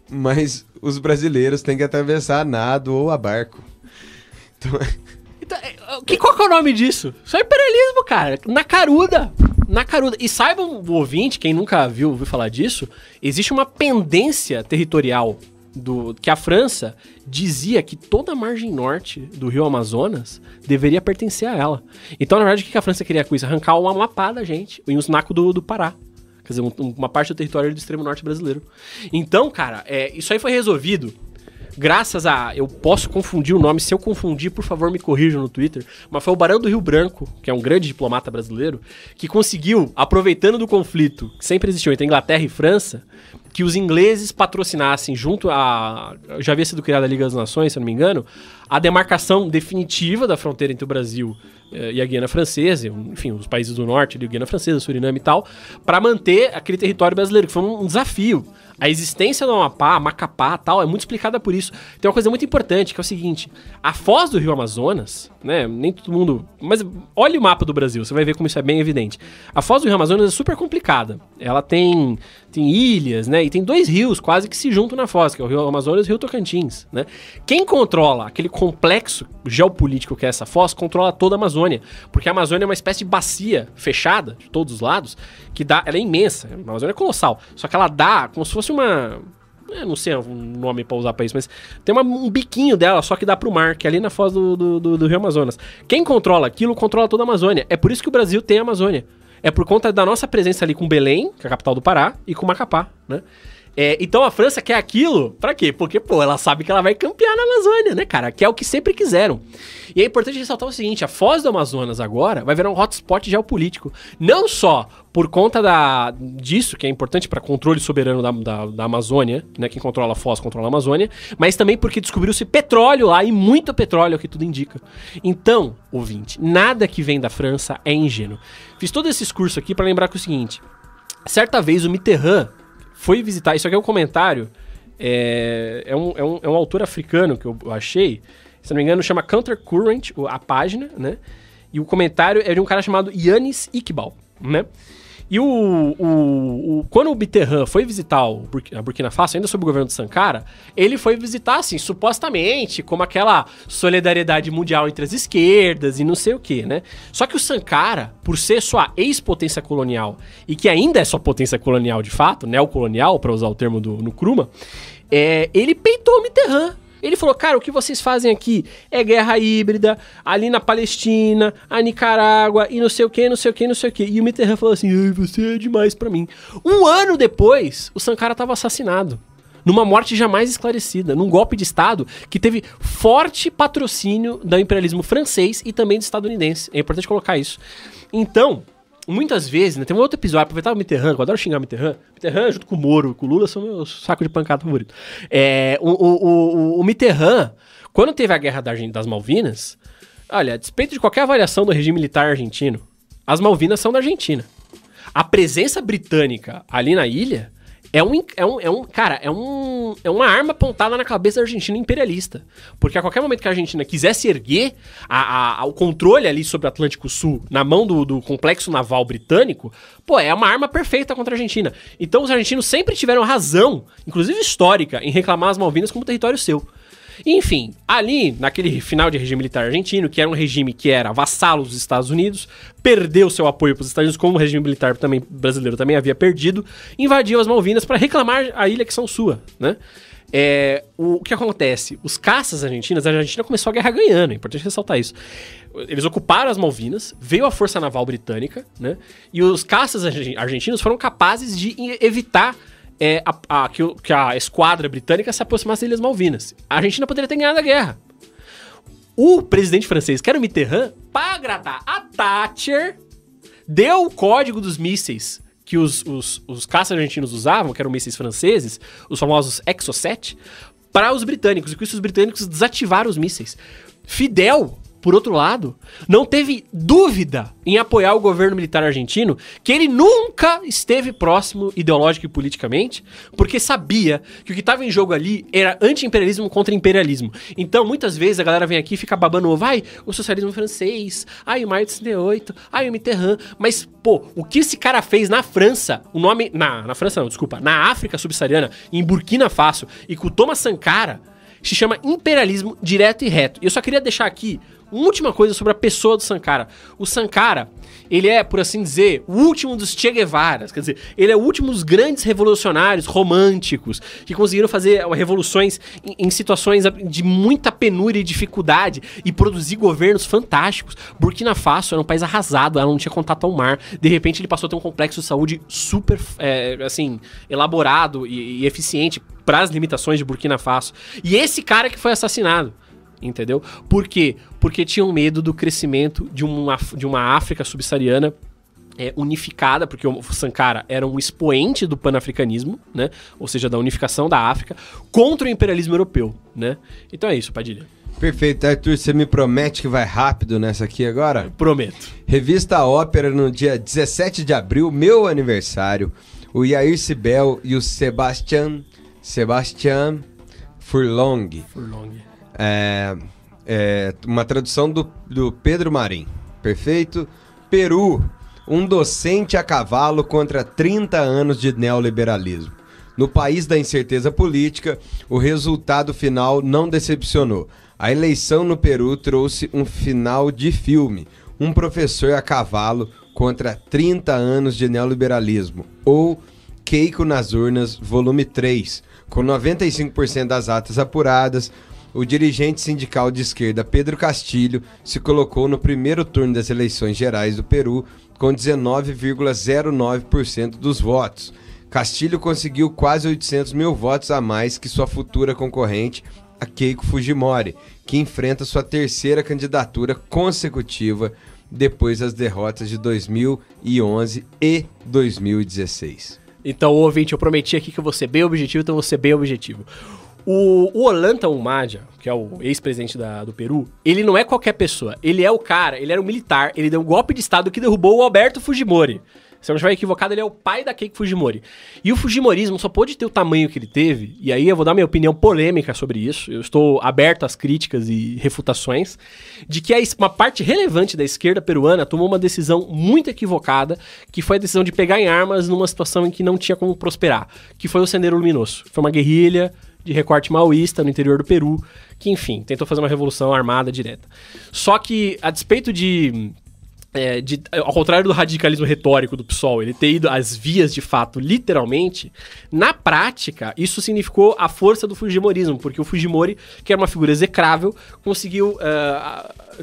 mas os brasileiros têm que atravessar a nado ou a barco. Então, qual que é o nome disso? Isso é imperialismo, cara. Na caruda. E saibam, o ouvinte, quem nunca ouviu falar disso, existe uma pendência territorial que a França dizia que toda a margem norte do rio Amazonas deveria pertencer a ela. Então, na verdade, o que a França queria com isso? Arrancar o Amapá da gente, o Inusnaco do Pará. Quer dizer, uma parte do território do extremo norte brasileiro. Então, cara, isso aí foi resolvido graças a... Eu posso confundir o nome, se eu confundir, por favor, me corrijam no Twitter, mas foi o Barão do Rio Branco, que é um grande diplomata brasileiro, que conseguiu, aproveitando do conflito que sempre existiu entre Inglaterra e França, que os ingleses patrocinassem junto a... Já havia sido criada a Liga das Nações, se eu não me engano, a demarcação definitiva da fronteira entre o Brasil e a Guiana Francesa, enfim, os países do norte, a Guiana Francesa, Suriname e tal, para manter aquele território brasileiro, que foi um desafio. A existência do Amapá, Macapá e tal, é muito explicada por isso. Tem uma coisa muito importante, que é o seguinte, a foz do Rio Amazonas, né, nem todo mundo... Mas olha o mapa do Brasil, você vai ver como isso é bem evidente. A foz do Rio Amazonas é super complicada. Ela tem ilhas, né, e tem 2 rios quase que se juntam na foz, que é o Rio Amazonas e o Rio Tocantins, né. Quem controla aquele complexo geopolítico que é essa foz, controla toda a Amazônia, porque a Amazônia é uma espécie de bacia fechada, de todos os lados, que dá... Ela é imensa, a Amazônia é colossal, só que ela dá como se fosse uma... Eu não sei um nome pra usar pra isso, mas tem um biquinho dela, só que dá pro mar, que é ali na foz do Rio Amazonas. Quem controla aquilo, controla toda a Amazônia. É por isso que o Brasil tem a Amazônia. É por conta da nossa presença ali com Belém, que é a capital do Pará, e com Macapá, né? Então a França quer aquilo, pra quê? Porque, ela sabe que ela vai campear na Amazônia, né, cara? Que é o que sempre quiseram. E é importante ressaltar o seguinte, a Foz do Amazonas agora vai virar um hotspot geopolítico. Não só por conta disso, que é importante para controle soberano da Amazônia, né? Quem controla a Foz controla a Amazônia, mas também porque descobriu-se petróleo lá, e muito petróleo, é o que tudo indica. Então, ouvinte, nada que vem da França é ingênuo. Fiz todo esse discurso aqui para lembrar que é o seguinte, certa vez o Mitterrand foi visitar, isso aqui é um comentário, é um autor africano que eu achei, se não me engano chama Counter Current, a página, né? E o comentário é de um cara chamado Yannis Iqbal, né? E quando o Mitterrand foi visitar a Burkina Faso, ainda sob o governo do Sankara, ele foi visitar, assim, supostamente, como aquela solidariedade mundial entre as esquerdas e não sei o quê, né? Só que o Sankara, por ser sua ex-potência colonial, e que ainda é sua potência colonial de fato, neocolonial, para usar o termo do Nkrumah, ele peitou o Mitterrand. Ele falou, cara, o que vocês fazem aqui é guerra híbrida, ali na Palestina, a Nicarágua, e não sei o que, não sei o que, não sei o que. E o Mitterrand falou assim, ai, você é demais pra mim. Um ano depois, o Sankara estava assassinado. Numa morte jamais esclarecida, num golpe de Estado que teve forte patrocínio do imperialismo francês e também do estadunidense. É importante colocar isso. Então... Muitas vezes, né, tem um outro episódio, aproveitar o Mitterrand, eu adoro xingar o Mitterrand junto com o Moro e com o Lula são meus sacos de pancada favorito. O Mitterrand, quando teve a guerra das Malvinas, olha, a despeito de qualquer avaliação do regime militar argentino, as Malvinas são da Argentina. A presença britânica ali na ilha é uma arma apontada na cabeça da Argentina imperialista. Porque a qualquer momento que a Argentina quisesse erguer o controle ali sobre o Atlântico Sul na mão do complexo naval britânico, é uma arma perfeita contra a Argentina. Então os argentinos sempre tiveram razão, inclusive histórica, em reclamar as Malvinas como território seu. Enfim, ali, naquele final de regime militar argentino, que era um regime que era vassalo dos Estados Unidos, perdeu seu apoio para os Estados Unidos, como o regime militar brasileiro também havia perdido, invadiu as Malvinas para reclamar a ilha que são sua, né? O que acontece? Os caças argentinos, a Argentina começou a guerra ganhando, é importante ressaltar isso. Eles ocuparam as Malvinas, veio a força naval britânica, né? E os caças argentinos foram capazes de evitar que a esquadra britânica se aproximasse das Ilhas Malvinas. A Argentina poderia ter ganhado a guerra. O presidente francês, que era o Mitterrand, para agradar a Thatcher, deu o código dos mísseis que os caças argentinos usavam, que eram mísseis franceses, os famosos Exocet, para os britânicos. E com isso os britânicos desativaram os mísseis. Fidel, por outro lado, não teve dúvida em apoiar o governo militar argentino, que ele nunca esteve próximo ideológico e politicamente, porque sabia que o que estava em jogo ali era anti-imperialismo contra imperialismo. Então, muitas vezes, a galera vem aqui e fica babando ovo, o socialismo francês, o Maio de 68, o Mitterrand, mas, o que esse cara fez na França, o nome... Na França não, desculpa, na África subsaariana, em Burkina Faso, e com o Thomas Sankara, se chama imperialismo direto e reto. E eu só queria deixar aqui uma última coisa sobre a pessoa do Sankara. O Sankara, ele é, por assim dizer, o último dos Che Guevaras. Quer dizer, ele é o último dos grandes revolucionários românticos que conseguiram fazer revoluções em situações de muita penúria e dificuldade e produzir governos fantásticos. Burkina Faso era um país arrasado, ela não tinha contato ao mar. De repente, ele passou a ter um complexo de saúde super, elaborado e eficiente. para as limitações de Burkina Faso. E esse cara que foi assassinado, entendeu? Por quê? Porque tinham medo do crescimento de uma África subsaariana unificada, porque o Sankara era um expoente do panafricanismo, né? Ou seja, da unificação da África, contra o imperialismo europeu, né? Então é isso, Padilha. Perfeito, Arthur, você me promete que vai rápido nessa aqui agora? Eu prometo. Revista Ópera, no dia 17 de abril, meu aniversário, o Yair Sibel e o Sebastian Furlong. Uma tradução do Pedro Marim. Perfeito? Peru, um docente a cavalo contra 30 anos de neoliberalismo. No país da incerteza política, o resultado final não decepcionou. A eleição no Peru trouxe um final de filme. Um professor a cavalo contra 30 anos de neoliberalismo. Ou Keiko nas urnas, volume 3. Com 95% das atas apuradas, o dirigente sindical de esquerda Pedro Castilho se colocou no primeiro turno das eleições gerais do Peru com 19,09% dos votos. Castilho conseguiu quase 800 mil votos a mais que sua futura concorrente, a Keiko Fujimori, que enfrenta sua terceira candidatura consecutiva depois das derrotas de 2011 e 2016. Então, ouvinte, eu prometi aqui que eu vou ser bem objetivo, então eu vou ser bem objetivo. O Ollanta Humala, que é o ex-presidente do Peru, ele não é qualquer pessoa. Ele é o cara, ele era um militar, ele deu um golpe de estado que derrubou o Alberto Fujimori. Se eu não estiver equivocado, ele é o pai da Keiko Fujimori. E o Fujimorismo só pôde ter o tamanho que ele teve, e aí eu vou dar minha opinião polêmica sobre isso, eu estou aberto às críticas e refutações, de que uma parte relevante da esquerda peruana tomou uma decisão muito equivocada, que foi a decisão de pegar em armas numa situação em que não tinha como prosperar, que foi o Sendero Luminoso. Foi uma guerrilha de recorte maoísta no interior do Peru, que, enfim, tentou fazer uma revolução armada direta. Só que, a despeito ao contrário do radicalismo retórico do PSOL, ele ter ido às vias de fato, literalmente, na prática, isso significou a força do Fujimorismo, porque o Fujimori, que era uma figura execrável, conseguiu,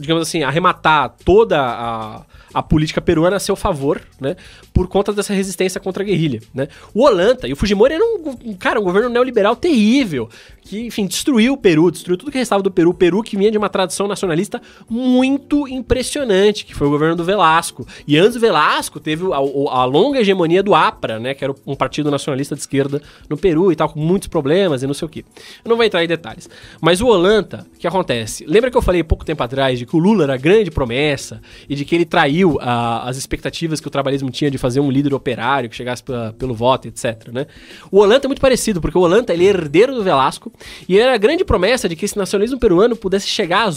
digamos assim, arrematar toda a política peruana a seu favor, né, por conta dessa resistência contra a guerrilha, né. O Ollanta e o Fujimori eram um governo neoliberal terrível, que, enfim, destruiu o Peru, destruiu tudo que restava do Peru. O Peru que vinha de uma tradição nacionalista muito impressionante, que foi o governo do Velasco. E antes do Velasco teve a longa hegemonia do APRA, né, que era um partido nacionalista de esquerda no Peru e tal, com muitos problemas e não sei o quê. Eu não vou entrar em detalhes. Mas o Ollanta, o que acontece? Lembra que eu falei pouco tempo atrás de que o Lula era a grande promessa e de que ele traiu as expectativas que o trabalhismo tinha de fazer um líder operário que chegasse pelo voto, etc, né? O Ollanta é muito parecido, porque o Ollanta, ele é herdeiro do Velasco e era a grande promessa de que esse nacionalismo peruano pudesse chegar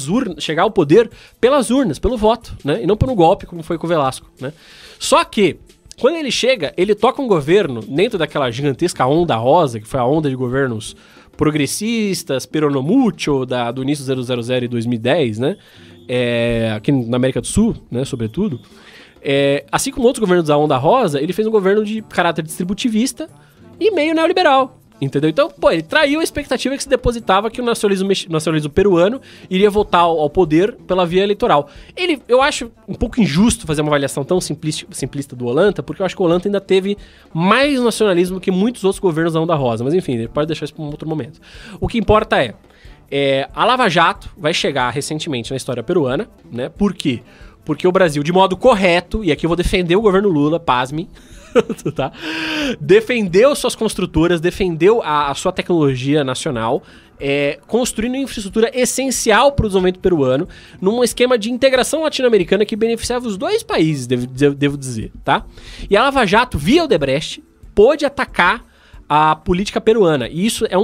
ao poder pelas urnas, pelo voto, né? E não pelo golpe, como foi com o Velasco, né? Só que, quando ele chega, ele toca um governo dentro daquela gigantesca onda rosa, que foi a onda de governos progressistas, peronomucho, do início 000 e 2010, né? Aqui na América do Sul, né, sobretudo. Assim como outros governos da onda rosa, ele fez um governo de caráter distributivista e meio neoliberal, entendeu? Então, ele traiu a expectativa que se depositava que o nacionalismo peruano iria voltar ao poder pela via eleitoral. Eu acho um pouco injusto fazer uma avaliação tão simplista do Ollanta, porque eu acho que o Ollanta ainda teve mais nacionalismo que muitos outros governos da onda rosa, mas enfim, ele pode deixar isso para um outro momento. O que importa a Lava Jato vai chegar recentemente na história peruana, né? Por quê? Porque o Brasil, de modo correto, e aqui eu vou defender o governo Lula, pasme, tá? Defendeu suas construtoras, defendeu a sua tecnologia nacional, construindo infraestrutura essencial para o desenvolvimento peruano, num esquema de integração latino-americana que beneficiava os dois países, devo dizer, tá? E a Lava Jato, via Odebrecht, pôde atacar a política peruana. E isso é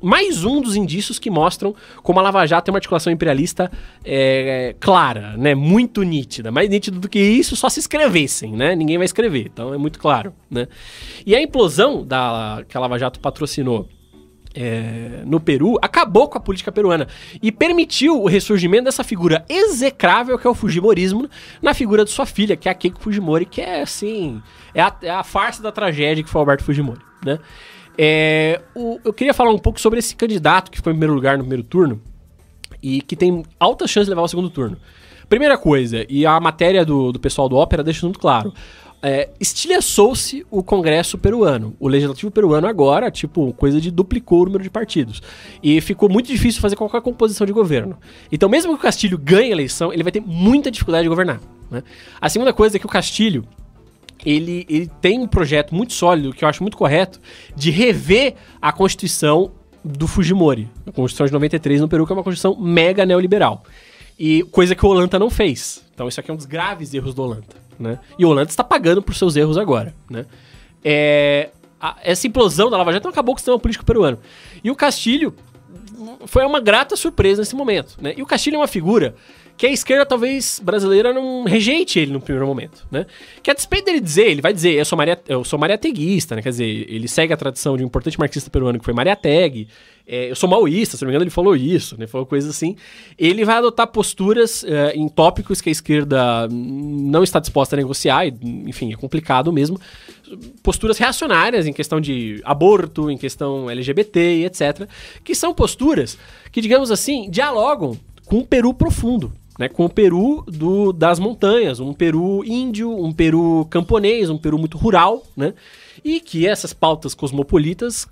mais um dos indícios que mostram como a Lava Jato tem uma articulação imperialista clara, né? Muito nítida. Mais nítido do que isso, só se escrevessem, né? Ninguém vai escrever, então é muito claro, né? E a implosão que a Lava Jato patrocinou no Peru acabou com a política peruana e permitiu o ressurgimento dessa figura execrável que é o Fujimorismo na figura de sua filha, que é a Keiko Fujimori, que é assim, a farsa da tragédia que foi o Alberto Fujimori, né? Eu queria falar um pouco sobre esse candidato que ficou em primeiro lugar no primeiro turno e que tem altas chances de levar ao segundo turno. Primeira coisa, e a matéria do pessoal do Ópera deixa muito claro, estilhaçou-se o Congresso peruano. O Legislativo peruano agora, coisa de duplicou o número de partidos. E ficou muito difícil fazer qualquer composição de governo. Então, mesmo que o Castilho ganhe a eleição, ele vai ter muita dificuldade de governar, né? A segunda coisa é que o Castilho, ele tem um projeto muito sólido, que eu acho muito correto, de rever a Constituição do Fujimori, a Constituição de 93 no Peru, que é uma Constituição mega neoliberal. E coisa que o Ollanta não fez. Então isso aqui é um dos graves erros do Ollanta, né? E o Ollanta está pagando por seus erros agora, né? Essa implosão da Lava Jato acabou com o sistema político peruano. E o Castilho foi uma grata surpresa nesse momento, né? E o Castilho é uma figura que a esquerda, talvez, brasileira não rejeite ele no primeiro momento, né? Que a despeito dele dizer, ele vai dizer, eu sou mariateguista, né? Quer dizer, ele segue a tradição de um importante marxista peruano que foi Mariátegui. Eu sou maoísta, se não me engano ele falou isso, né? Falou coisas assim. Ele vai adotar posturas em tópicos que a esquerda não está disposta a negociar, e, enfim, é complicado mesmo. Posturas reacionárias em questão de aborto, em questão LGBT e etc. Que são posturas que, digamos assim, dialogam com o Peru profundo, né, com o Peru das montanhas, um Peru índio, um Peru camponês, um Peru muito rural, né? E que essas pautas cosmopolitas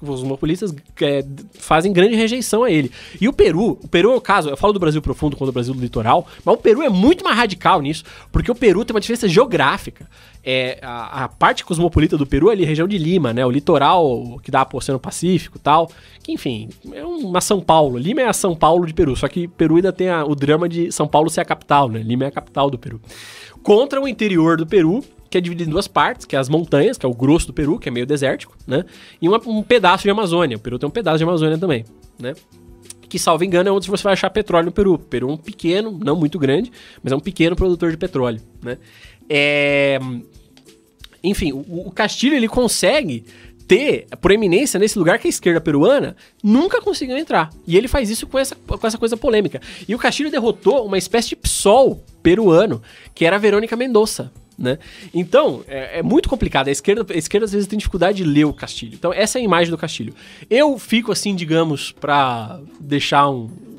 fazem grande rejeição a ele. E o Peru é o caso, eu falo do Brasil profundo quanto do Brasil do litoral, mas o Peru é muito mais radical nisso, porque o Peru tem uma diferença geográfica. A parte cosmopolita do Peru é ali, a região de Lima, né? O litoral que dá pro Oceano Pacífico e tal, que enfim, é uma São Paulo. Lima é a São Paulo de Peru, só que Peru ainda tem o drama de São Paulo ser a capital, né? Lima é a capital do Peru. Contra o interior do Peru, que é dividido em duas partes, que é as montanhas, que é o grosso do Peru, que é meio desértico, né? E um pedaço de Amazônia. O Peru tem um pedaço de Amazônia também, né? Que, salvo engano, é onde você vai achar petróleo no Peru. O Peru é um pequeno, não muito grande, mas é um pequeno produtor de petróleo, né? Enfim, o Castilho, ele consegue ter proeminência nesse lugar que a esquerda peruana nunca conseguiu entrar. E ele faz isso com essa coisa polêmica. E o Castilho derrotou uma espécie de PSOL peruano, que era a Verônica Mendonça, né? Então, é muito complicado. A esquerda às vezes tem dificuldade de ler o Castilho. Então, essa é a imagem do Castilho. Eu fico assim, digamos, pra deixar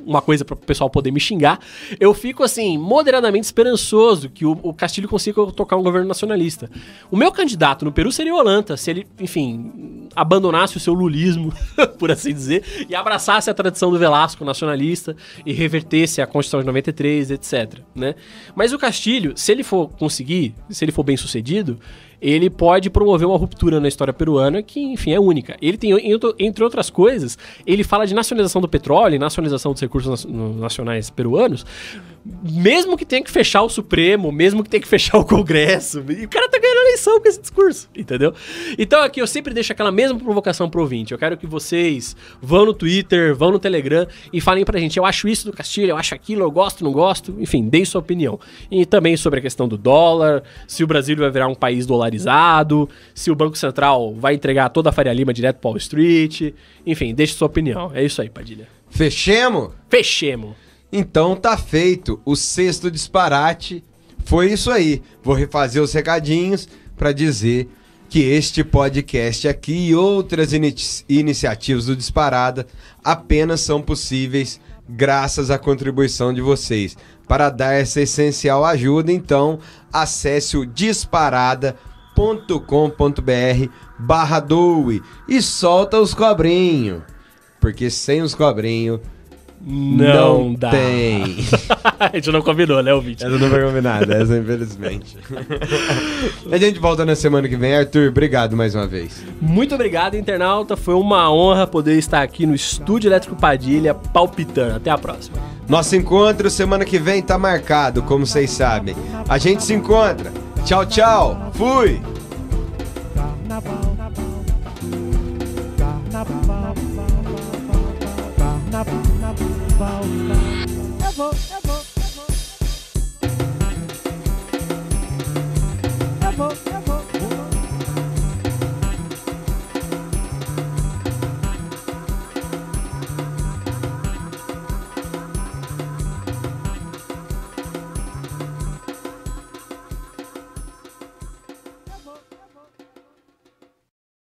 uma coisa para o pessoal poder me xingar, eu fico assim, moderadamente esperançoso que o Castilho consiga tocar um governo nacionalista. O meu candidato no Peru seria o Ollanta, se ele, enfim, abandonasse o seu lulismo, por assim dizer, e abraçasse a tradição do Velasco nacionalista e revertesse a Constituição de 93, etc, né? Mas o Castilho, se ele for bem sucedido, ele pode promover uma ruptura na história peruana que, enfim, é única. Ele tem, entre outras coisas, ele fala de nacionalização do petróleo, nacionalização dos recursos nacionais peruanos, mesmo que tenha que fechar o Supremo, mesmo que tenha que fechar o Congresso. E o cara tá ganhando a eleição com esse discurso, entendeu? Então aqui eu sempre deixo aquela mesma provocação pro ouvinte. Eu quero que vocês vão no Twitter, vão no Telegram e falem pra gente, eu acho isso do Castilho, eu acho aquilo, eu gosto, não gosto. Enfim, deem sua opinião. E também sobre a questão do dólar, se o Brasil vai virar um país dolarizado, se o Banco Central vai entregar toda a Faria Lima direto pro Wall Street. Enfim, deixe sua opinião. É isso aí, Padilha. Fechemos? Fechemos. Então tá feito. O sexto disparate foi isso aí. Vou refazer os recadinhos para dizer que este podcast aqui e outras iniciativas do Disparada apenas são possíveis graças à contribuição de vocês. Para dar essa essencial ajuda, então, acesse o disparada.com.br/doe e solta os cobrinhos. Porque sem os cobrinhos não dá. Tem. A gente não combinou, né, ouvinte? Essa não foi combinada, essa infelizmente. A gente volta na semana que vem. Arthur, obrigado mais uma vez. Muito obrigado, internauta. Foi uma honra poder estar aqui no Estúdio Elétrico Padilha, palpitando. Até a próxima. Nosso encontro semana que vem tá marcado, como vocês sabem. A gente se encontra. Tchau, tchau. Fui! Eu vou.